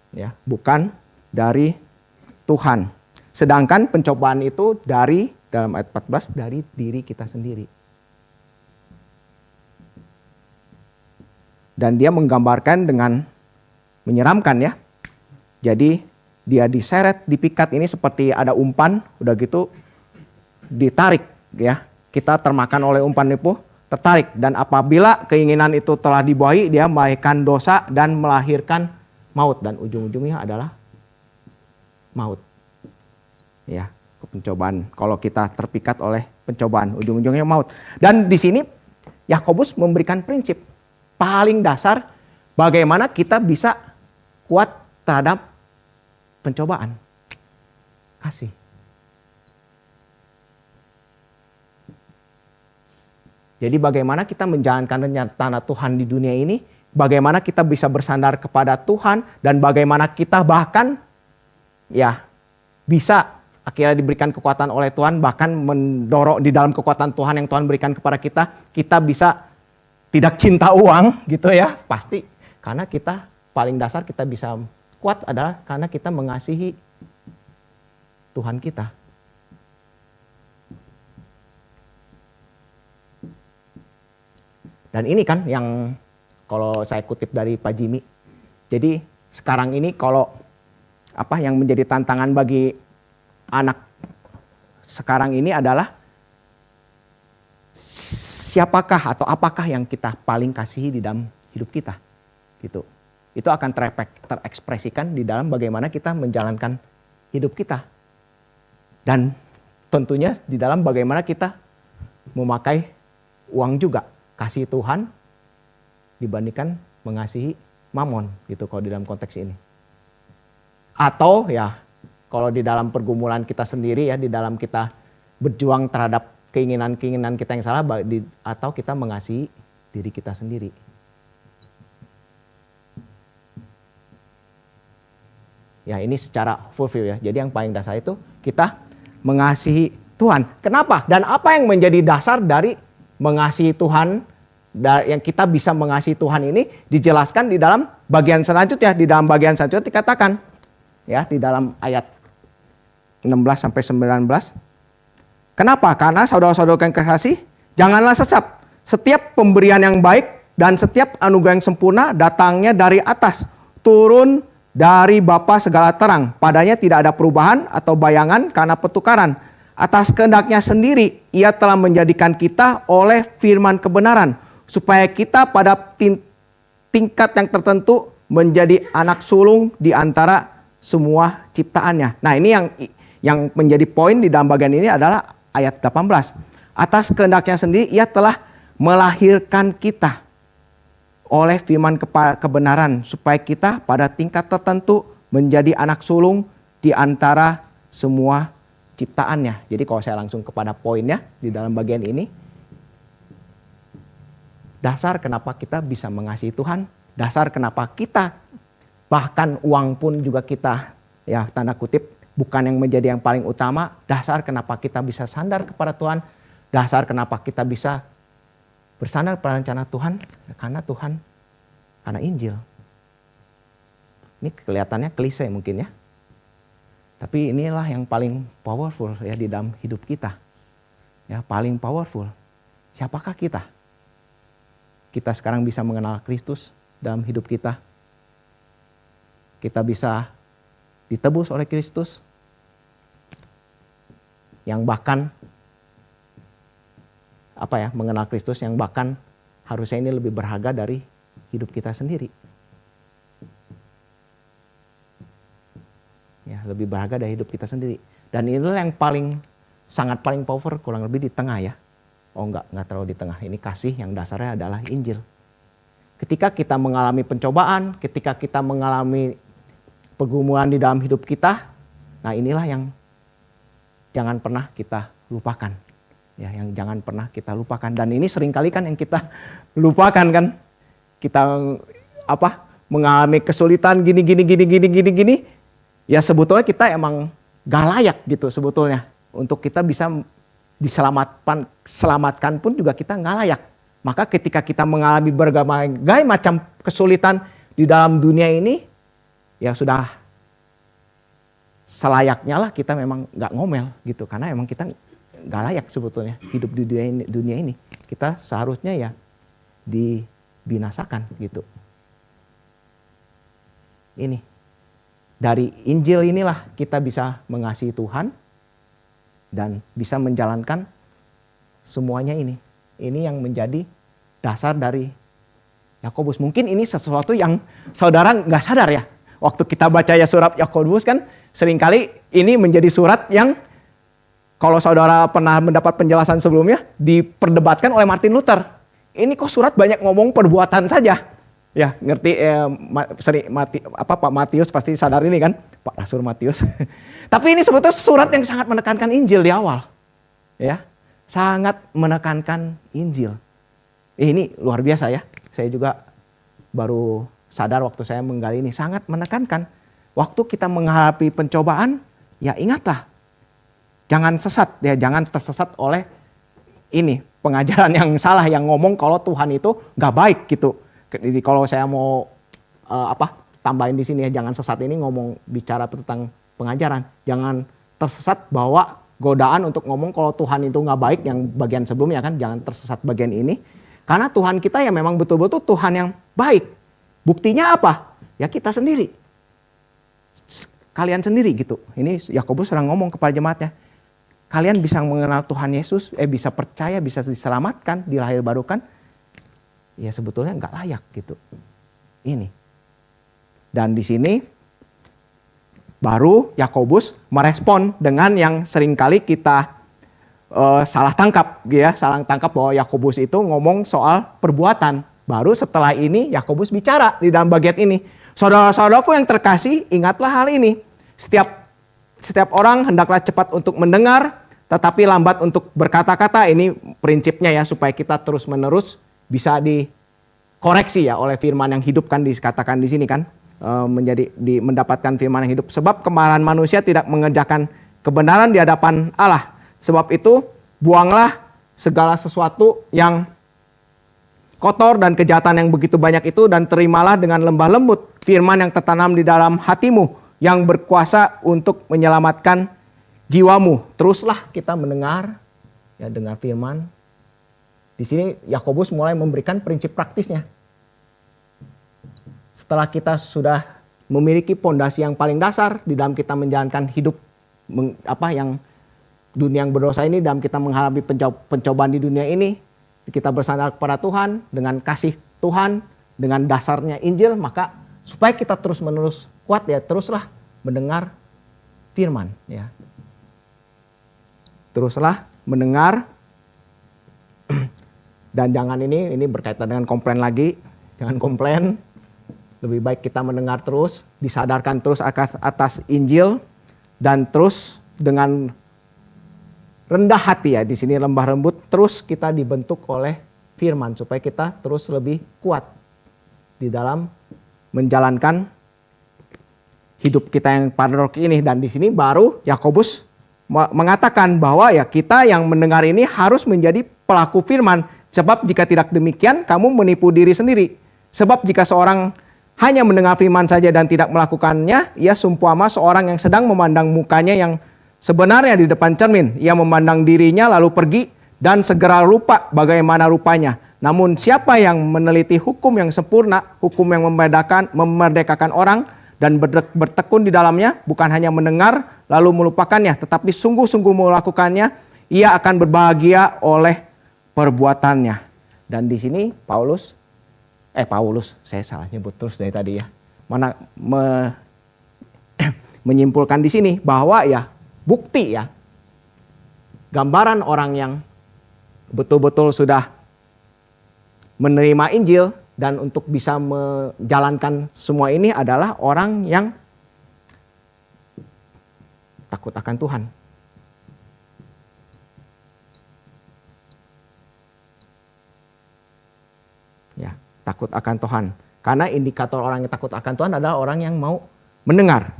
Ya, bukan dari Tuhan. Sedangkan pencobaan itu dari, dalam ayat 14, dari diri kita sendiri. Dan dia menggambarkan dengan menyeramkan ya. Jadi dia diseret, dipikat, ini seperti ada umpan, udah gitu ditarik ya. Kita termakan oleh umpan itu, tertarik. Dan apabila keinginan itu telah dibuahi, dia melahirkan dosa dan melahirkan maut. Dan ujung-ujungnya adalah maut. Ya, pencobaan. Kalau kita terpikat oleh pencobaan, ujung-ujungnya maut. Dan di sini Yakobus memberikan prinsip paling dasar bagaimana kita bisa kuat terhadap pencobaan. Kasih. Jadi bagaimana kita menjalankan rencana Tuhan di dunia ini, bagaimana kita bisa bersandar kepada Tuhan, dan bagaimana kita bahkan ya bisa akhirnya diberikan kekuatan oleh Tuhan, bahkan mendorong di dalam kekuatan Tuhan yang Tuhan berikan kepada kita bisa tidak cinta uang gitu ya, pasti. Karena kita paling dasar kita bisa kuat adalah karena kita mengasihi Tuhan kita. Dan ini kan yang kalau saya kutip dari Pak Jimmy. Jadi sekarang ini kalau apa yang menjadi tantangan bagi anak sekarang ini adalah siapakah atau apakah yang kita paling kasihi di dalam hidup kita. Gitu. Itu akan terekspresikan di dalam bagaimana kita menjalankan hidup kita. Dan tentunya di dalam bagaimana kita memakai uang juga. Kasih Tuhan dibandingkan mengasihi mamon gitu kalau di dalam konteks ini. Atau ya kalau di dalam pergumulan kita sendiri ya, di dalam kita berjuang terhadap keinginan-keinginan kita yang salah, atau kita mengasihi diri kita sendiri. Ya ini secara full view ya. Jadi yang paling dasar itu kita mengasihi Tuhan. Kenapa? Dan apa yang menjadi dasar dari mengasihi Tuhan, yang kita bisa mengasihi Tuhan ini dijelaskan di dalam bagian selanjutnya. Di dalam bagian selanjutnya dikatakan ya di dalam ayat 16 sampai 19. Kenapa? Karena saudara-saudara yang kekasih, janganlah sesat. Setiap pemberian yang baik dan setiap anugerah yang sempurna datangnya dari atas, turun dari Bapa segala terang. Padanya tidak ada perubahan atau bayangan karena pertukaran. Atas kehendaknya sendiri, ia telah menjadikan kita oleh firman kebenaran, supaya kita pada tingkat yang tertentu menjadi anak sulung di antara semua ciptaannya. Nah ini yang menjadi poin di dalam bagian ini adalah ayat 18. Atas kehendaknya sendiri ia telah melahirkan kita oleh firman kebenaran, supaya kita pada tingkat tertentu menjadi anak sulung di antara semua ciptaannya. Jadi kalau saya langsung kepada poinnya di dalam bagian ini, dasar kenapa kita bisa mengasihi Tuhan, dasar kenapa kita bahkan uang pun juga kita ya tanda kutip bukan yang menjadi yang paling utama, dasar kenapa kita bisa sandar kepada Tuhan, dasar kenapa kita bisa bersandar pada rencana Tuhan, karena Injil. Ini kelihatannya klise mungkin ya. Tapi inilah yang paling powerful ya di dalam hidup kita. Ya, paling powerful. Siapakah kita? Kita sekarang bisa mengenal Kristus dalam hidup kita. Kita bisa ditebus oleh Kristus. Yang bahkan mengenal Kristus yang bahkan harusnya ini lebih berharga dari hidup kita sendiri. Ya, lebih berharga dari hidup kita sendiri. Dan inilah yang sangat paling power kurang lebih di tengah ya. Oh enggak terlalu di tengah. Ini kasih yang dasarnya adalah Injil. Ketika kita mengalami pencobaan, ketika kita mengalami pergumulan di dalam hidup kita, nah inilah yang jangan pernah kita lupakan. Ya, yang jangan pernah kita lupakan. Dan ini seringkali kan yang kita lupakan kan. Kita mengalami kesulitan gini. Ya sebetulnya kita emang gak layak gitu sebetulnya. Untuk kita bisa diselamatkan pun juga kita gak layak. Maka ketika kita mengalami berbagai macam kesulitan di dalam dunia ini, ya sudah selayaknya lah kita memang gak ngomel gitu. Karena emang kita gak layak sebetulnya hidup di dunia ini. Kita seharusnya ya dibinasakan gitu. Ini dari Injil inilah kita bisa mengasihi Tuhan dan bisa menjalankan semuanya ini. Ini yang menjadi dasar dari Yakobus. Mungkin ini sesuatu yang saudara nggak sadar ya. Waktu kita baca ya surat Yakobus kan seringkali ini menjadi surat yang kalau saudara pernah mendapat penjelasan sebelumnya diperdebatkan oleh Martin Luther. Ini kok surat banyak ngomong perbuatan saja. Ya ngerti Pak Matius pasti sadar ini kan, Pak Rasul Matius. Tapi ini sebetulnya surat yang sangat menekankan Injil di awal. Ya, sangat menekankan Injil. Ini luar biasa ya. Saya juga baru sadar waktu saya menggali ini, sangat menekankan. Waktu kita menghadapi pencobaan, ya ingatlah. Jangan sesat ya, jangan tersesat oleh ini pengajaran yang salah yang ngomong kalau Tuhan itu nggak baik gitu. Jadi kalau saya mau tambahin di sini ya, jangan sesat ini bicara tentang pengajaran. Jangan tersesat bahwa godaan untuk ngomong kalau Tuhan itu nggak baik yang bagian sebelumnya kan, jangan tersesat bagian ini. Karena Tuhan kita ya memang betul-betul Tuhan yang baik. Buktinya apa? Ya kita sendiri. Kalian sendiri gitu. Ini Yakobus sedang ngomong kepada jemaatnya. kalian bisa mengenal Tuhan Yesus, bisa percaya, bisa diselamatkan, dilahir barukan, ya sebetulnya nggak layak gitu. Ini. Dan di sini baru Yakobus merespon dengan yang seringkali kita salah tangkap, ya, salah tangkap bahwa Yakobus itu ngomong soal perbuatan. Baru setelah ini Yakobus bicara di dalam bagian ini. Saudara-saudaraku yang terkasih, ingatlah hal ini. Setiap orang hendaklah cepat untuk mendengar, tetapi lambat untuk berkata-kata. Ini prinsipnya ya, supaya kita terus-menerus bisa dikoreksi ya oleh firman yang hidup, kan dikatakan di sini kan, mendapatkan firman yang hidup. Sebab kemarahan manusia tidak mengerjakan kebenaran di hadapan Allah. Sebab itu buanglah segala sesuatu yang kotor dan kejahatan yang begitu banyak itu, dan terimalah dengan lembah lembut firman yang tertanam di dalam hatimu, yang berkuasa untuk menyelamatkan jiwamu. Teruslah kita mendengar, ya, dengar firman. Di sini Yakobus mulai memberikan prinsip praktisnya. Setelah kita sudah memiliki pondasi yang paling dasar di dalam kita menjalankan hidup yang dunia yang berdosa ini, dalam kita menghadapi pencobaan di dunia ini, kita bersandar kepada Tuhan dengan kasih Tuhan, dengan dasarnya Injil, maka supaya kita terus-menerus kuat, ya, teruslah mendengar firman, ya. Teruslah mendengar. Dan jangan ini berkaitan dengan komplain lagi, jangan komplain. Lebih baik kita mendengar terus, disadarkan terus atas Injil, dan terus dengan rendah hati, ya, di sini lembah lembut, terus kita dibentuk oleh firman supaya kita terus lebih kuat di dalam menjalankan hidup kita yang pada roh ini. Dan di sini baru Yakobus mengatakan bahwa ya kita yang mendengar ini harus menjadi pelaku firman. Sebab jika tidak demikian, kamu menipu diri sendiri. Sebab jika seorang hanya mendengar firman saja dan tidak melakukannya, ia seumpama seorang yang sedang memandang mukanya yang sebenarnya di depan cermin. Ia memandang dirinya lalu pergi dan segera lupa bagaimana rupanya. Namun siapa yang meneliti hukum yang sempurna, hukum yang memerdekakan orang dan bertekun di dalamnya, bukan hanya mendengar lalu melupakannya, tetapi sungguh-sungguh melakukannya, ia akan berbahagia oleh perbuatannya. Dan di sini Paulus, saya salah nyebut terus dari tadi ya. Menyimpulkan di sini bahwa ya bukti, ya, gambaran orang yang betul-betul sudah menerima Injil dan untuk bisa menjalankan semua ini adalah orang yang takut akan Tuhan. Ya, takut akan Tuhan. Karena indikator orang yang takut akan Tuhan adalah orang yang mau mendengar.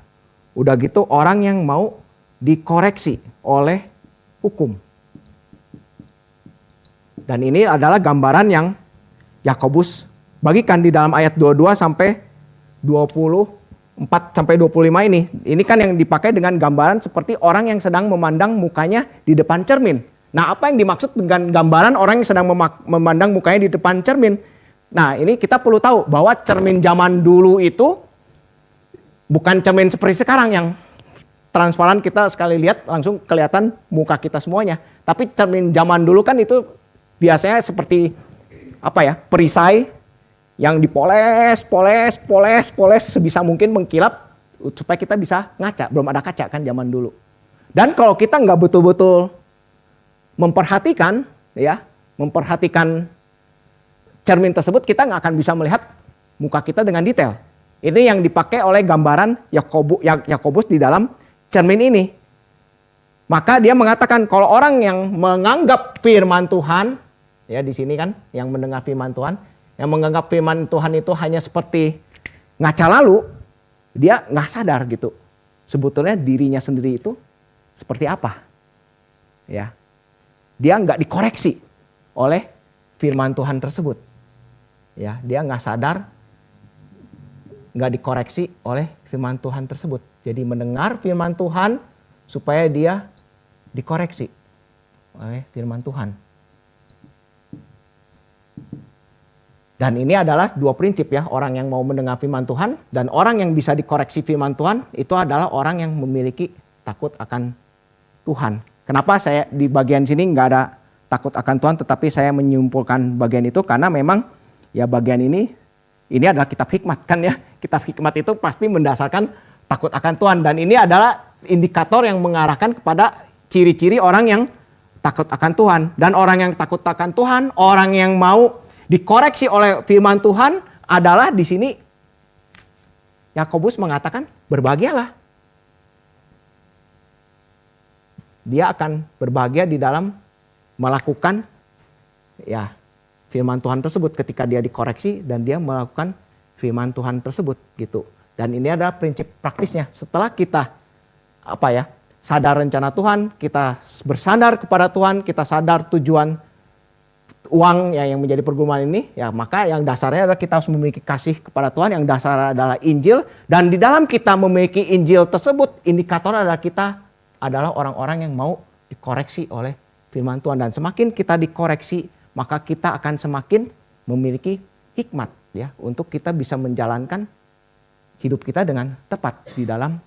Udah gitu orang yang mau dikoreksi oleh hukum. Dan ini adalah gambaran yang Yakobus bagikan di dalam ayat 22 sampai 24 sampai 25 ini. Ini kan yang dipakai dengan gambaran seperti orang yang sedang memandang mukanya di depan cermin. Nah, apa yang dimaksud dengan gambaran orang yang sedang memandang mukanya di depan cermin? Nah, ini kita perlu tahu bahwa cermin zaman dulu itu bukan cermin seperti sekarang yang transparan, kita sekali lihat langsung kelihatan muka kita semuanya. Tapi cermin zaman dulu kan itu biasanya seperti perisai yang dipoles sebisa mungkin mengkilap supaya kita bisa ngaca. Belum ada kaca kan zaman dulu. Dan kalau kita nggak betul-betul memperhatikan cermin tersebut, kita nggak akan bisa melihat muka kita dengan detail. Ini yang dipakai oleh gambaran Yakobus di dalam cermin ini. Maka dia mengatakan kalau orang yang menganggap firman Tuhan, ya di sini kan yang mendengar firman Tuhan, yang menganggap firman Tuhan itu hanya seperti ngaca lalu, dia nggak sadar gitu. Sebetulnya dirinya sendiri itu seperti apa? Ya, dia nggak dikoreksi oleh firman Tuhan tersebut. Ya, dia nggak sadar, nggak dikoreksi oleh firman Tuhan tersebut. Jadi mendengar firman Tuhan supaya dia dikoreksi oleh firman Tuhan. Dan ini adalah dua prinsip ya, orang yang mau mendengar firman Tuhan dan orang yang bisa dikoreksi firman Tuhan itu adalah orang yang memiliki takut akan Tuhan. Kenapa saya di bagian sini nggak ada takut akan Tuhan, tetapi saya menyimpulkan bagian itu karena memang ya bagian ini adalah kitab hikmat kan ya. Kitab hikmat itu pasti mendasarkan takut akan Tuhan, dan ini adalah indikator yang mengarahkan kepada ciri-ciri orang yang takut akan Tuhan. Dan orang yang takut akan Tuhan, orang yang mau dikoreksi oleh firman Tuhan adalah di sini Yakobus mengatakan berbahagialah. Dia akan berbahagia di dalam melakukan ya firman Tuhan tersebut ketika dia dikoreksi dan dia melakukan firman Tuhan tersebut gitu. Dan ini adalah prinsip praktisnya. Setelah kita sadar rencana Tuhan, kita bersandar kepada Tuhan, kita sadar tujuan uang yang menjadi pergumulan ini, ya maka yang dasarnya adalah kita harus memiliki kasih kepada Tuhan, yang dasar adalah Injil, dan di dalam kita memiliki Injil tersebut, indikator adalah kita adalah orang-orang yang mau dikoreksi oleh firman Tuhan. Dan semakin kita dikoreksi, maka kita akan semakin memiliki hikmat ya untuk kita bisa menjalankan hidup kita dengan tepat di dalam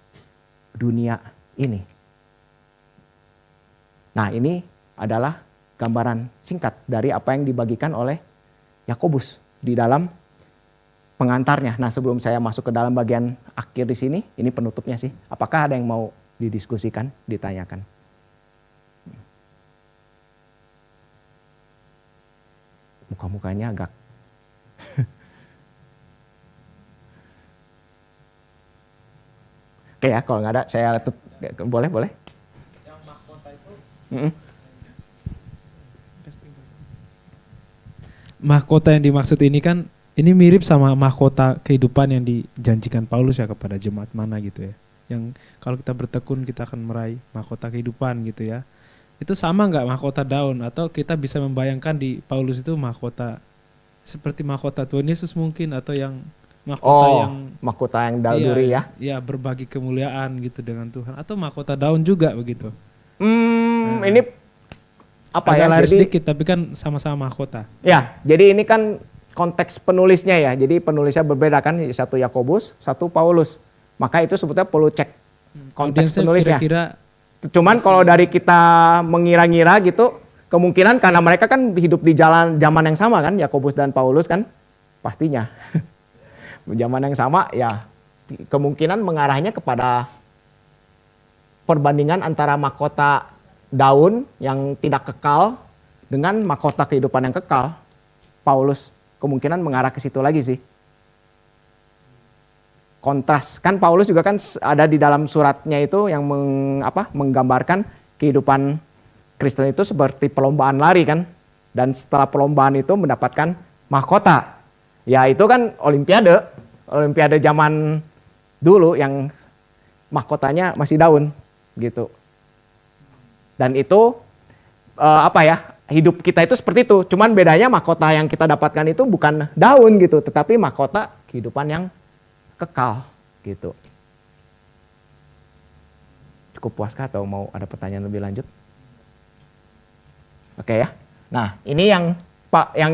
dunia ini. Nah, ini adalah gambaran singkat dari apa yang dibagikan oleh Yakobus di dalam pengantarnya. Nah, sebelum saya masuk ke dalam bagian akhir di sini, ini penutupnya sih. Apakah ada yang mau didiskusikan, ditanyakan? Muka-mukanya agak oke ya, kalau nggak ada saya boleh. Yang mahkota itu mahkota yang dimaksud ini kan ini mirip sama mahkota kehidupan yang dijanjikan Paulus ya kepada jemaat mana gitu ya. Yang kalau kita bertekun kita akan meraih mahkota kehidupan gitu ya. Itu sama nggak mahkota daun, atau kita bisa membayangkan di Paulus itu mahkota seperti mahkota Tuhan Yesus mungkin, atau yang mahkota yang duri ya. Iya, berbagi kemuliaan gitu dengan Tuhan, atau mahkota daun juga begitu. Ini apa agak ya? lari Jadi sedikit tapi kan sama-sama mahkota. ya, jadi ini kan konteks penulisnya ya. Jadi penulisnya berbeda kan, satu Yakobus, satu Paulus. Maka itu sebetulnya perlu cek konteks Audiensnya penulisnya. kira-kira Cuman kalau dari kita mengira-ngira gitu, kemungkinan karena mereka kan hidup di zaman yang sama kan, Yakobus dan Paulus kan, pastinya. Zaman yang sama ya, kemungkinan mengarahnya kepada perbandingan antara mahkota daun yang tidak kekal dengan mahkota kehidupan yang kekal. Paulus kemungkinan mengarah ke situ lagi sih. Kontras kan, Paulus juga kan ada di dalam suratnya itu yang menggambarkan kehidupan Kristen itu seperti perlombaan lari kan, dan setelah perlombaan itu mendapatkan mahkota. Ya itu kan olimpiade zaman dulu yang mahkotanya masih daun gitu. Dan itu hidup kita itu seperti itu. Cuman bedanya mahkota yang kita dapatkan itu bukan daun gitu, tetapi mahkota kehidupan yang kekal gitu. Cukup puaskah atau mau ada pertanyaan lebih lanjut? Oke ya. Nah, ini yang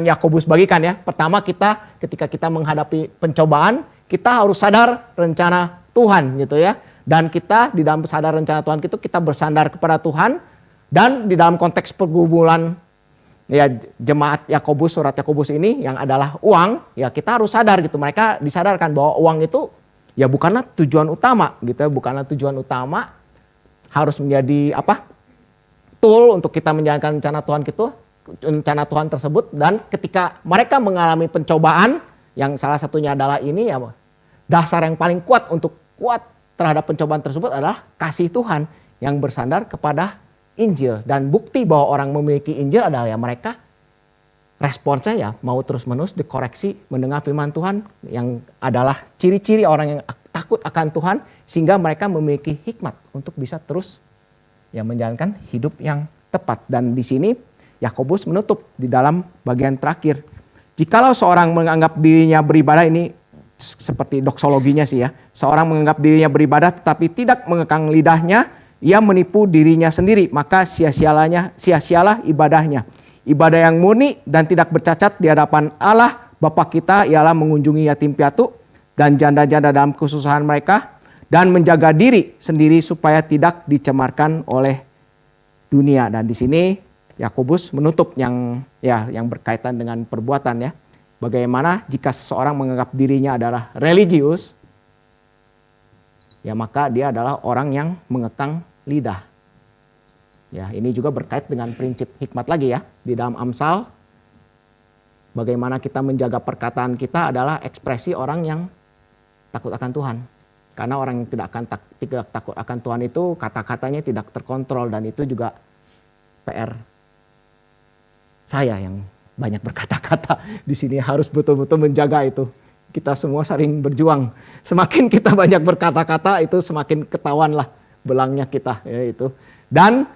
Yakobus bagikan ya. Pertama, ketika kita menghadapi pencobaan, kita harus sadar rencana Tuhan gitu ya. Dan kita di dalam sadar rencana Tuhan itu kita bersandar kepada Tuhan, dan di dalam konteks pergumulan ya jemaat Yakobus, surat Yakobus ini yang adalah uang, ya kita harus sadar gitu. Mereka disadarkan bahwa uang itu ya bukanlah tujuan utama gitu ya, bukanlah tujuan utama, harus menjadi tool untuk kita menjalankan rencana Tuhan gitu, rencana Tuhan tersebut. Dan ketika mereka mengalami pencobaan, yang salah satunya adalah ini ya, dasar yang paling kuat untuk kuat terhadap pencobaan tersebut adalah kasih Tuhan yang bersandar kepada Injil. Dan bukti bahwa orang memiliki Injil adalah ya mereka responsnya ya mau terus-menerus dikoreksi mendengar firman Tuhan, yang adalah ciri-ciri orang yang takut akan Tuhan, sehingga mereka memiliki hikmat untuk bisa terus ya menjalankan hidup yang tepat. Dan di sini Yakobus menutup di dalam bagian terakhir. Jikalau seorang menganggap dirinya beribadah, ini seperti doksologinya sih ya. Seorang menganggap dirinya beribadah tetapi tidak mengekang lidahnya, ia menipu dirinya sendiri, maka sia-sialah ibadahnya. Ibadah yang murni dan tidak bercacat di hadapan Allah Bapa kita ialah mengunjungi yatim piatu dan janda-janda dalam kesusahan mereka, dan menjaga diri sendiri supaya tidak dicemarkan oleh dunia. Dan di sini Yakobus menutup yang berkaitan dengan perbuatan ya. Bagaimana jika seseorang menganggap dirinya adalah religius, ya maka dia adalah orang yang mengekang lidah. Ya, ini juga berkait dengan prinsip hikmat lagi ya. Di dalam Amsal, bagaimana kita menjaga perkataan kita adalah ekspresi orang yang takut akan Tuhan. Karena orang yang tidak takut akan Tuhan itu kata-katanya tidak terkontrol, dan itu juga PR saya yang banyak berkata-kata di sini, harus betul-betul menjaga itu. Kita semua sering berjuang. Semakin kita banyak berkata-kata itu semakin ketahuan lah belangnya kita ya itu. Dan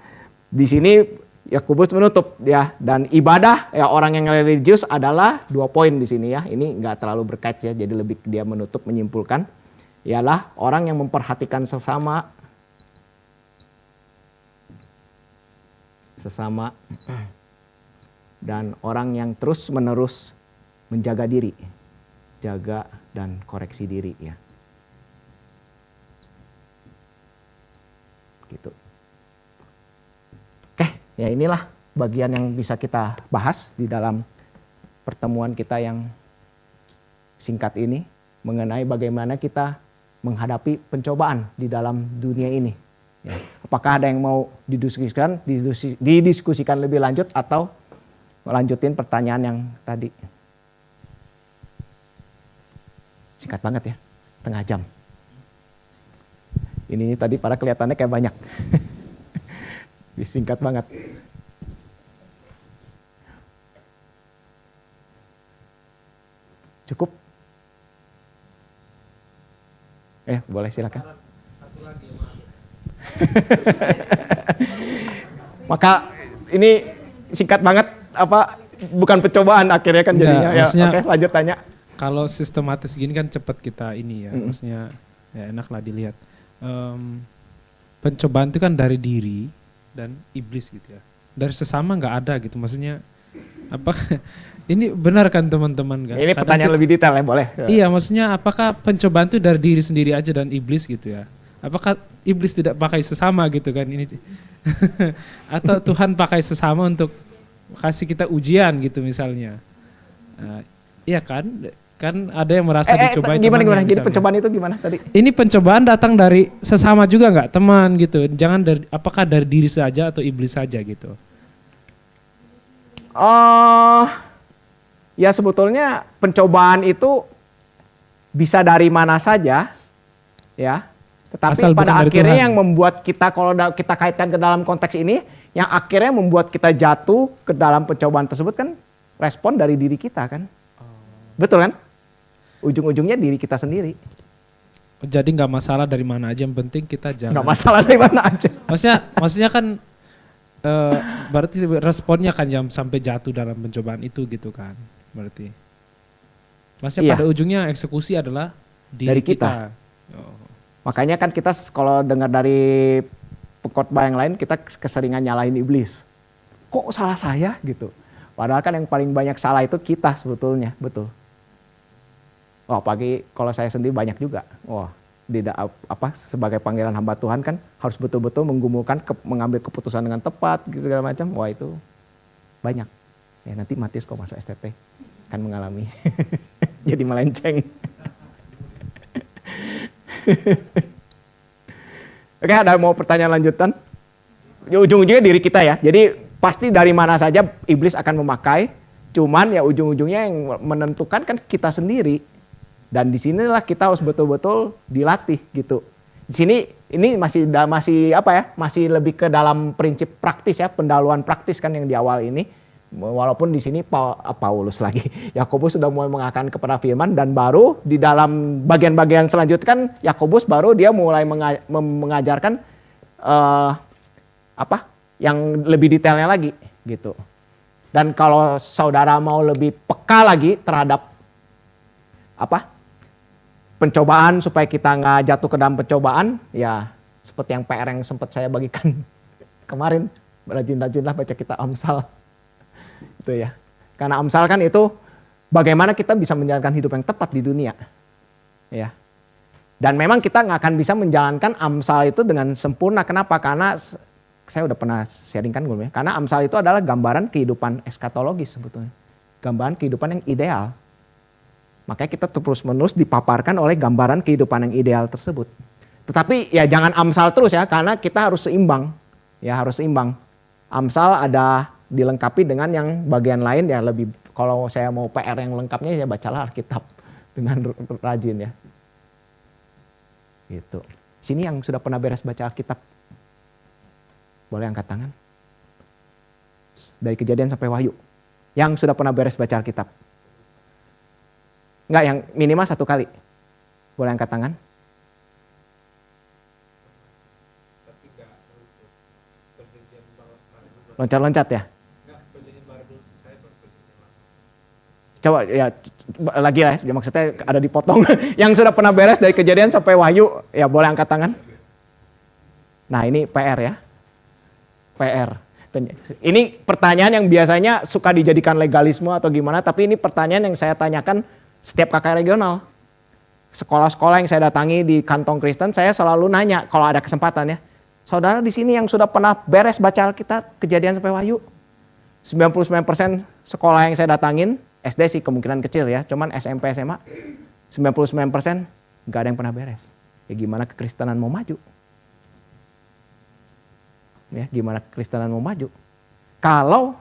di sini Yakobus menutup ya, dan ibadah ya orang yang religius adalah 2 poin di sini ya. Ini enggak terlalu berkait ya, jadi lebih dia menutup menyimpulkan ialah orang yang memperhatikan sesama dan orang yang terus-menerus menjaga diri, jaga dan koreksi diri ya. Gitu. Oke, ya inilah bagian yang bisa kita bahas di dalam pertemuan kita yang singkat ini mengenai bagaimana kita menghadapi pencobaan di dalam dunia ini. Ya. Apakah ada yang mau didiskusikan lebih lanjut atau melanjutin pertanyaan yang tadi? Singkat banget ya, setengah jam. Ini tadi pada kelihatannya kayak banyak. Singkat banget. Cukup? Boleh silakan. Satu lagi, Mas. Maka ini singkat banget, bukan percobaan akhirnya kan jadinya. Ya, oke, lanjut tanya. Kalau sistematis gini kan cepat kita ini ya, maksudnya ya enak lah dilihat. Pencobaan itu kan dari diri dan iblis gitu ya. Dari sesama nggak ada gitu, maksudnya ini benar kan teman-teman kan? Ini pertanyaan lebih detail ya, boleh? Iya, maksudnya apakah pencobaan itu dari diri sendiri aja dan iblis gitu ya? Apakah iblis tidak pakai sesama gitu kan ini? Atau Tuhan pakai sesama untuk kasih kita ujian gitu misalnya? Iya kan? Kan ada yang merasa dicobai. Gimana? Jadi pencobaan itu gimana tadi? Ini pencobaan datang dari sesama juga nggak, teman gitu? Jangan apakah dari diri saja atau iblis saja gitu? Ya sebetulnya pencobaan itu bisa dari mana saja, ya. Tetapi Asal pada bukan dari akhirnya Tuhan. yang membuat kita, kalau kita kaitkan ke dalam konteks ini, yang akhirnya membuat kita jatuh ke dalam pencobaan tersebut kan respon dari diri kita kan. Betul kan? Ujung-ujungnya diri kita sendiri. Jadi nggak masalah dari mana aja, yang penting kita jangan. Nggak masalah dari mana aja. Maksudnya kan berarti responnya kan yang sampai jatuh dalam pencobaan itu gitu kan, berarti. Maksudnya Iya. pada ujungnya eksekusi adalah diri Dari kita. Oh. Makanya kan kita kalau dengar dari pengkhotbah yang lain, kita keseringan nyalahin iblis. Kok salah saya gitu. Padahal kan yang paling banyak salah itu kita sebetulnya, betul. Oh, apalagi kalau saya sendiri banyak juga. Wah, sebagai panggilan hamba Tuhan kan harus betul-betul menggumulkan mengambil keputusan dengan tepat gitu segala macam. Wah, itu banyak. Ya nanti Matius kok masuk STT kan mengalami jadi melenceng. Oke, ada mau pertanyaan lanjutan? Ya, ujung-ujungnya diri kita ya. Jadi pasti dari mana saja iblis akan memakai. Cuman ya ujung-ujungnya yang menentukan kan kita sendiri. Dan disinilah kita harus betul-betul dilatih gitu. Di sini ini masih masih lebih ke dalam prinsip praktis ya, pendahuluan praktis kan yang di awal ini. Walaupun di sini Paulus lagi, Yakobus sudah mulai mengatakan kepada firman, dan baru di dalam bagian-bagian selanjutnya kan Yakobus baru dia mulai mengajarkan yang lebih detailnya lagi gitu. Dan kalau saudara mau lebih peka lagi terhadap pencobaan supaya kita nggak jatuh ke dalam pencobaan, ya seperti yang PR yang sempat saya bagikan kemarin, rajin-rajinlah baca kitab Amsal. Itu ya. Karena Amsal kan itu bagaimana kita bisa menjalankan hidup yang tepat di dunia. Ya. Dan memang kita nggak akan bisa menjalankan Amsal itu dengan sempurna. Kenapa? Karena saya udah pernah sharingkan belum ya. Karena Amsal itu adalah gambaran kehidupan eskatologis sebetulnya. Gambaran kehidupan yang ideal. Makanya kita terus-menerus dipaparkan oleh gambaran kehidupan yang ideal tersebut. Tetapi ya jangan Amsal terus ya, karena kita harus seimbang. Ya harus seimbang. Amsal ada dilengkapi dengan yang bagian lain ya lebih, kalau saya mau PR yang lengkapnya ya bacalah Alkitab dengan rajin ya. Gitu. Sini yang sudah pernah beres baca Alkitab. Boleh angkat tangan. Dari Kejadian sampai Wahyu. Yang sudah pernah beres baca Alkitab. Enggak, yang minimal 1 kali. Boleh angkat tangan. Tapi nggak untuk perjanjian baru. Loncat-loncat ya. Nggak, perjanjian baru dulu saya baru perjanjian lama. Coba ya lagi lah ya, maksudnya ada dipotong. Yang sudah pernah beres dari Kejadian sampai Wahyu, ya boleh angkat tangan. Nah ini PR ya. PR. Ini pertanyaan yang biasanya suka dijadikan legalisme atau gimana, tapi ini pertanyaan yang saya tanyakan setiap KKR regional. Sekolah-sekolah yang saya datangi di kantong Kristen, saya selalu nanya kalau ada kesempatan ya. Saudara di sini yang sudah pernah beres baca Alkitab Kejadian sampai Wahyu? 99% sekolah yang saya datangin, SD sih kemungkinan kecil ya, cuman SMP, SMA, 99% nggak ada yang pernah beres. Ya gimana kekristenan mau maju? Ya, gimana kekristenan mau maju? Kalau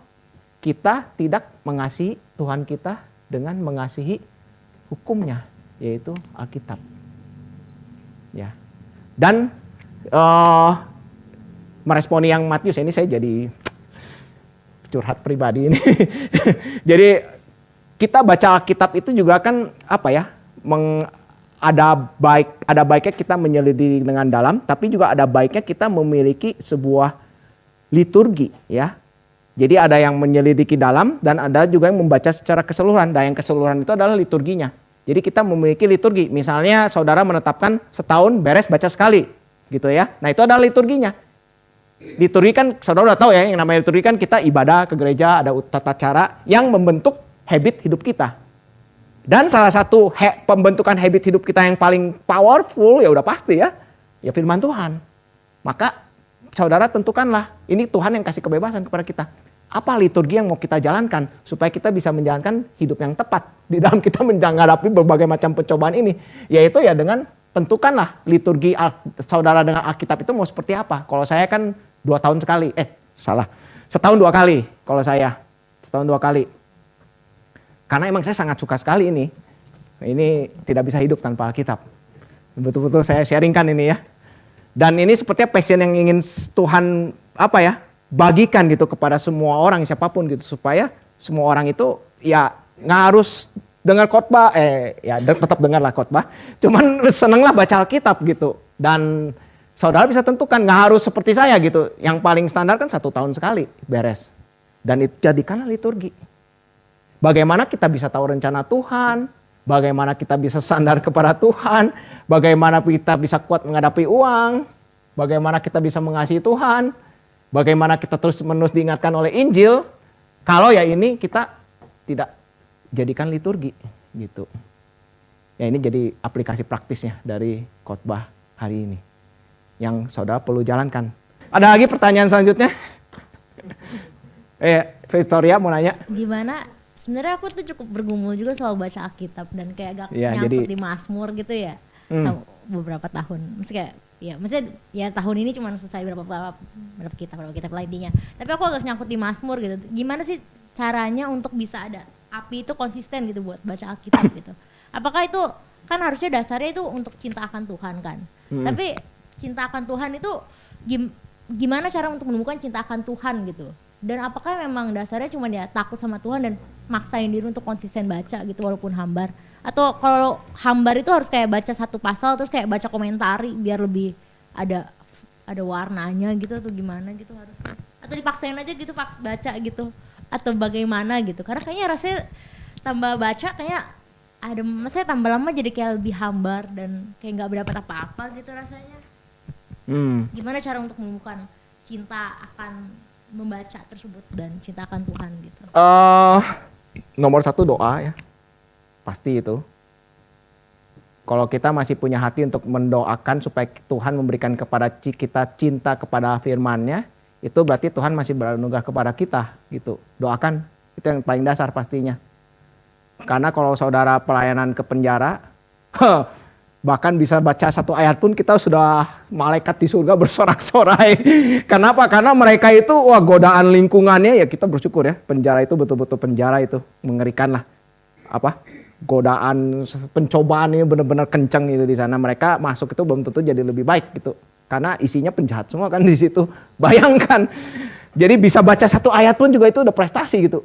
kita tidak mengasihi Tuhan kita dengan mengasihi hukumnya, yaitu Alkitab. Ya. Dan meresponi yang Matius, ini saya jadi curhat pribadi ini. Jadi kita baca Alkitab itu juga kan apa ya? Ada baiknya kita menyelidiki dengan dalam, tapi juga ada baiknya kita memiliki sebuah liturgi ya. Jadi ada yang menyelidiki dalam dan ada juga yang membaca secara keseluruhan. Dan yang keseluruhan itu adalah liturginya. Jadi kita memiliki liturgi. Misalnya saudara menetapkan setahun beres baca sekali gitu ya. Nah itu adalah liturginya. Liturgi kan saudara udah tahu ya, yang namanya liturgi kan kita ibadah ke gereja, ada tata cara yang membentuk habit hidup kita. Dan salah satu pembentukan habit hidup kita yang paling powerful ya udah pasti ya firman Tuhan. Maka saudara tentukanlah, ini Tuhan yang kasih kebebasan kepada kita. Apa liturgi yang mau kita jalankan supaya kita bisa menjalankan hidup yang tepat di dalam kita menghadapi berbagai macam pencobaan ini. Yaitu ya dengan tentukanlah liturgi saudara dengan Alkitab itu mau seperti apa. Kalau saya kan 2 tahun sekali, setahun 2 kali kalau saya. Setahun 2 kali. Karena emang saya sangat suka sekali ini. Ini tidak bisa hidup tanpa Alkitab. Betul-betul saya sharingkan ini ya. Dan ini sepertinya passion yang ingin Tuhan bagikan gitu kepada semua orang siapapun gitu, supaya semua orang itu ya nggak harus dengar khotbah, tetap dengarlah khotbah, cuman senenglah baca Alkitab gitu. Dan saudara bisa tentukan, nggak harus seperti saya gitu, yang paling standar kan 1 tahun sekali beres. Dan itu jadikanlah liturgi. Bagaimana kita bisa tahu rencana Tuhan, bagaimana kita bisa sandar kepada Tuhan, bagaimana kita bisa kuat menghadapi uang, bagaimana kita bisa mengasihi Tuhan, bagaimana kita terus-menerus diingatkan oleh Injil, kalau ya ini kita tidak jadikan liturgi gitu. Ya ini jadi aplikasi praktisnya dari khotbah hari ini yang saudara perlu jalankan. Ada lagi pertanyaan selanjutnya? Victoria mau nanya. Gimana? Sebenarnya aku tuh cukup bergumul juga selalu baca Alkitab dan kayak agak ya, nyangkut di Mazmur gitu ya. Beberapa tahun. Maksudnya tahun ini cuma selesai berapa kitab lah intinya. Tapi aku agak nyangkut di Mazmur gitu. Gimana sih caranya untuk bisa ada api itu konsisten gitu buat baca Alkitab gitu. Apakah itu kan harusnya dasarnya itu untuk cinta akan Tuhan kan. Tapi cinta akan Tuhan itu gimana cara untuk menemukan cinta akan Tuhan gitu. Dan apakah memang dasarnya cuma dia takut sama Tuhan dan maksain diri untuk konsisten baca gitu walaupun hambar. Atau kalau hambar itu harus kayak baca 1 pasal terus kayak baca komentari biar lebih ada warnanya gitu atau gimana gitu harus. Atau dipaksain aja gitu baca gitu. Atau bagaimana gitu. Karena kayaknya rasanya tambah baca kayak maksudnya tambah lama jadi kayak lebih hambar dan kayak gak berdapat apa-apa gitu rasanya. Gimana cara untuk menemukan cinta akan membaca tersebut dan cinta akan Tuhan gitu? Nomor 1 doa ya, pasti itu. Kalau kita masih punya hati untuk mendoakan supaya Tuhan memberikan kepada kita cinta kepada firman-Nya, itu berarti Tuhan masih beranugerah kepada kita gitu. Doakan, itu yang paling dasar pastinya. Karena kalau saudara pelayanan ke penjara, bahkan bisa baca satu ayat pun kita sudah malaikat di surga bersorak-sorai. Kenapa? Karena mereka itu godaan lingkungannya, ya kita bersyukur ya. Penjara itu betul-betul penjara itu mengerikan lah. Godaan pencobaan ini benar-benar kencang itu di sana. Mereka masuk itu belum tentu jadi lebih baik gitu. Karena isinya penjahat semua kan di situ. Bayangkan. Jadi bisa baca satu ayat pun juga itu udah prestasi gitu.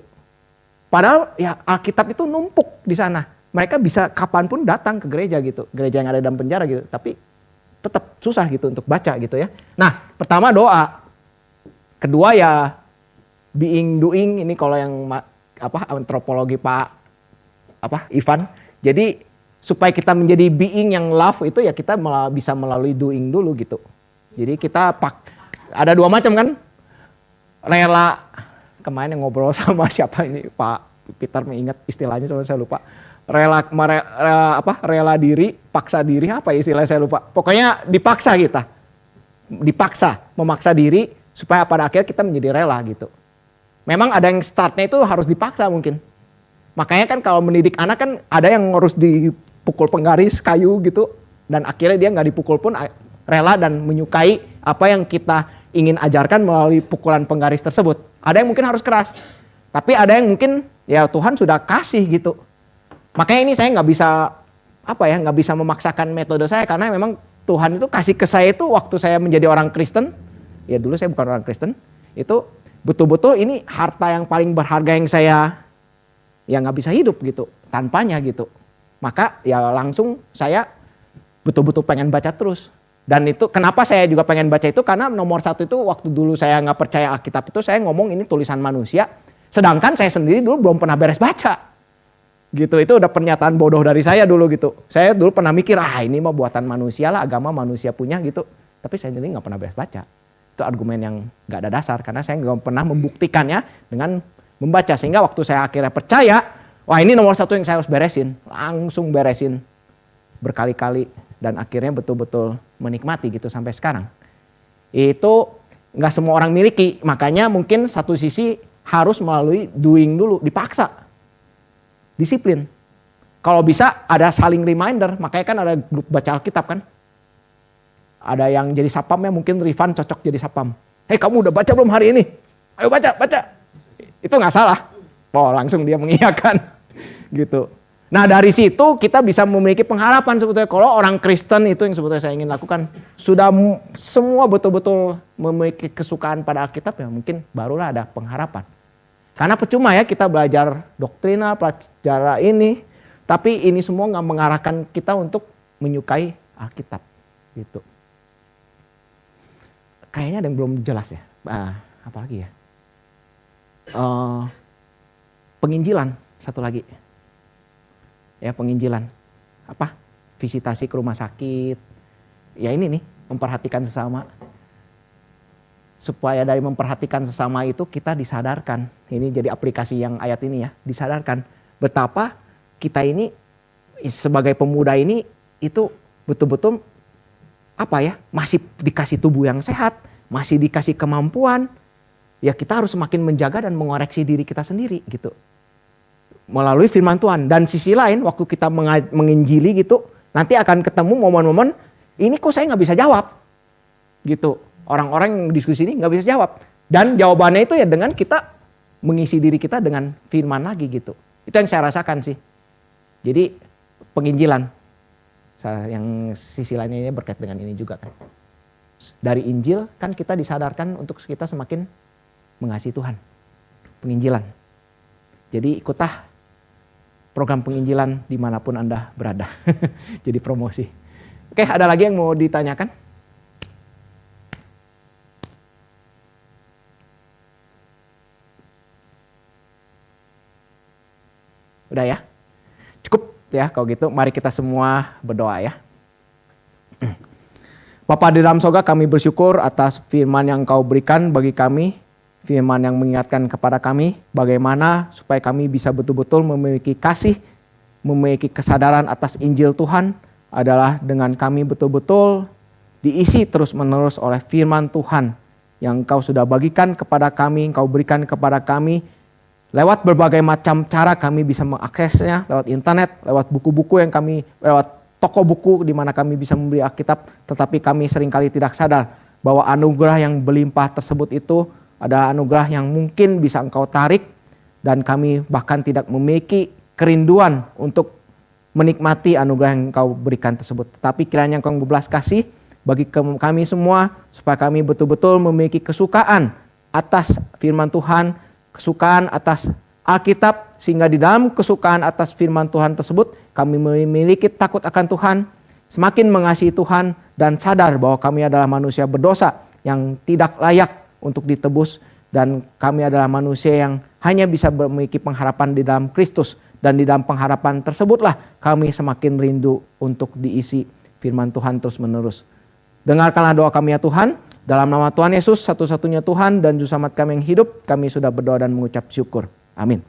Padahal ya Alkitab itu numpuk di sana. Mereka bisa kapanpun datang ke gereja gitu. Gereja yang ada dalam penjara gitu. Tapi tetap susah gitu untuk baca gitu ya. Nah, pertama doa. Kedua ya being doing, ini kalau yang antropologi Pak Ivan. Jadi supaya kita menjadi being yang love itu ya kita bisa melalui doing dulu gitu. Jadi kita ada dua macam kan. Rela, kemarin yang ngobrol sama siapa ini Pak Peter mengingat istilahnya, cuma saya lupa. Rela diri, paksa diri, apa istilahnya saya lupa. Pokoknya dipaksa kita. Memaksa diri supaya pada akhirnya kita menjadi rela gitu. Memang ada yang startnya itu harus dipaksa mungkin. Makanya kan kalau mendidik anak kan ada yang harus dipukul penggaris kayu gitu. Dan akhirnya dia nggak dipukul pun rela dan menyukai apa yang kita ingin ajarkan melalui pukulan penggaris tersebut. Ada yang mungkin harus keras. Tapi ada yang mungkin ya Tuhan sudah kasih gitu. Makanya ini saya nggak bisa memaksakan metode saya. Karena memang Tuhan itu kasih ke saya itu waktu saya menjadi orang Kristen. Ya dulu saya bukan orang Kristen. Itu betul-betul ini harta yang paling berharga yang saya nggak bisa hidup gitu tanpanya gitu. Maka ya langsung saya betul-betul pengen baca terus. Dan itu kenapa saya juga pengen baca itu karena nomor satu itu waktu dulu saya nggak percaya Alkitab itu saya ngomong ini tulisan manusia. Sedangkan saya sendiri dulu belum pernah beres baca. Gitu, itu udah pernyataan bodoh dari saya dulu gitu. Saya dulu pernah mikir ini mah buatan manusia lah, agama manusia punya gitu. Tapi saya sendiri nggak pernah beres baca. Itu argumen yang nggak ada dasar karena saya nggak pernah membuktikannya dengan membaca. Sehingga waktu saya akhirnya percaya, wah ini nomor satu yang saya harus beresin. Langsung beresin berkali-kali. Dan akhirnya betul-betul menikmati gitu sampai sekarang. Itu nggak semua orang miliki. Makanya mungkin satu sisi harus melalui doing dulu, dipaksa. Disiplin. Kalau bisa ada saling reminder. Makanya kan ada grup baca Alkitab kan. Ada yang jadi sapamnya mungkin Rifan cocok jadi sapam. Hei kamu udah baca belum hari ini? Ayo baca. Itu nggak salah. Oh langsung dia mengiyakan gitu. Nah dari situ kita bisa memiliki pengharapan sebetulnya. Kalau orang Kristen itu yang sebetulnya saya ingin lakukan. Sudah semua betul-betul memiliki kesukaan pada Alkitab ya mungkin barulah ada pengharapan. Karena percuma ya kita belajar doktrina, belajar ini. Tapi ini semua nggak mengarahkan kita untuk menyukai Alkitab gitu. Kayaknya ada yang belum jelas ya. Apalagi ya. Penginjilan satu lagi. Ya penginjilan. Visitasi ke rumah sakit. Ya ini nih, memperhatikan sesama. Supaya dari memperhatikan sesama itu kita disadarkan. Ini jadi aplikasi yang ayat ini ya. Disadarkan betapa kita ini sebagai pemuda ini itu betul-betul masih dikasih tubuh yang sehat. Masih dikasih kemampuan. Ya kita harus semakin menjaga dan mengoreksi diri kita sendiri gitu. Melalui firman Tuhan. Dan sisi lain waktu kita menginjili gitu, nanti akan ketemu momen-momen ini kok saya nggak bisa jawab gitu. Orang-orang yang diskusi ini nggak bisa jawab. Dan jawabannya itu ya dengan kita mengisi diri kita dengan firman lagi gitu. Itu yang saya rasakan sih. Jadi penginjilan. Yang sisi lainnya berkait dengan ini juga kan. Dari Injil kan kita disadarkan untuk kita semakin mengasihi Tuhan. Penginjilan. Jadi ikutlah program penginjilan dimanapun Anda berada. Jadi promosi. Oke, ada lagi yang mau ditanyakan? Udah ya? Cukup ya kalau gitu. Mari kita semua berdoa ya. Bapa di dalam sorga, kami bersyukur atas firman yang Kau berikan bagi kami. Firman yang mengingatkan kepada kami bagaimana supaya kami bisa betul-betul memiliki kasih, memiliki kesadaran atas Injil Tuhan adalah dengan kami betul-betul diisi terus-menerus oleh firman Tuhan yang Engkau sudah bagikan kepada kami, Engkau berikan kepada kami. Lewat berbagai macam cara kami bisa mengaksesnya, lewat internet, lewat buku-buku yang kami, lewat toko buku di mana kami bisa membeli Alkitab, tetapi kami seringkali tidak sadar bahwa anugerah yang berlimpah tersebut itu adalah anugerah yang mungkin bisa Engkau tarik, dan kami bahkan tidak memiliki kerinduan untuk menikmati anugerah yang Engkau berikan tersebut. Tetapi kiranya Engkau berbelas kasih bagi kami semua, supaya kami betul-betul memiliki kesukaan atas firman Tuhan, kesukaan atas Alkitab, sehingga di dalam kesukaan atas firman Tuhan tersebut kami memiliki takut akan Tuhan, semakin mengasihi Tuhan, dan sadar bahwa kami adalah manusia berdosa yang tidak layak untuk ditebus, dan kami adalah manusia yang hanya bisa memiliki pengharapan di dalam Kristus, dan di dalam pengharapan tersebutlah kami semakin rindu untuk diisi firman Tuhan terus menerus. Dengarkanlah doa kami ya Tuhan, dalam nama Tuhan Yesus, satu-satunya Tuhan dan Juru Selamat kami yang hidup, kami sudah berdoa dan mengucap syukur. Amin.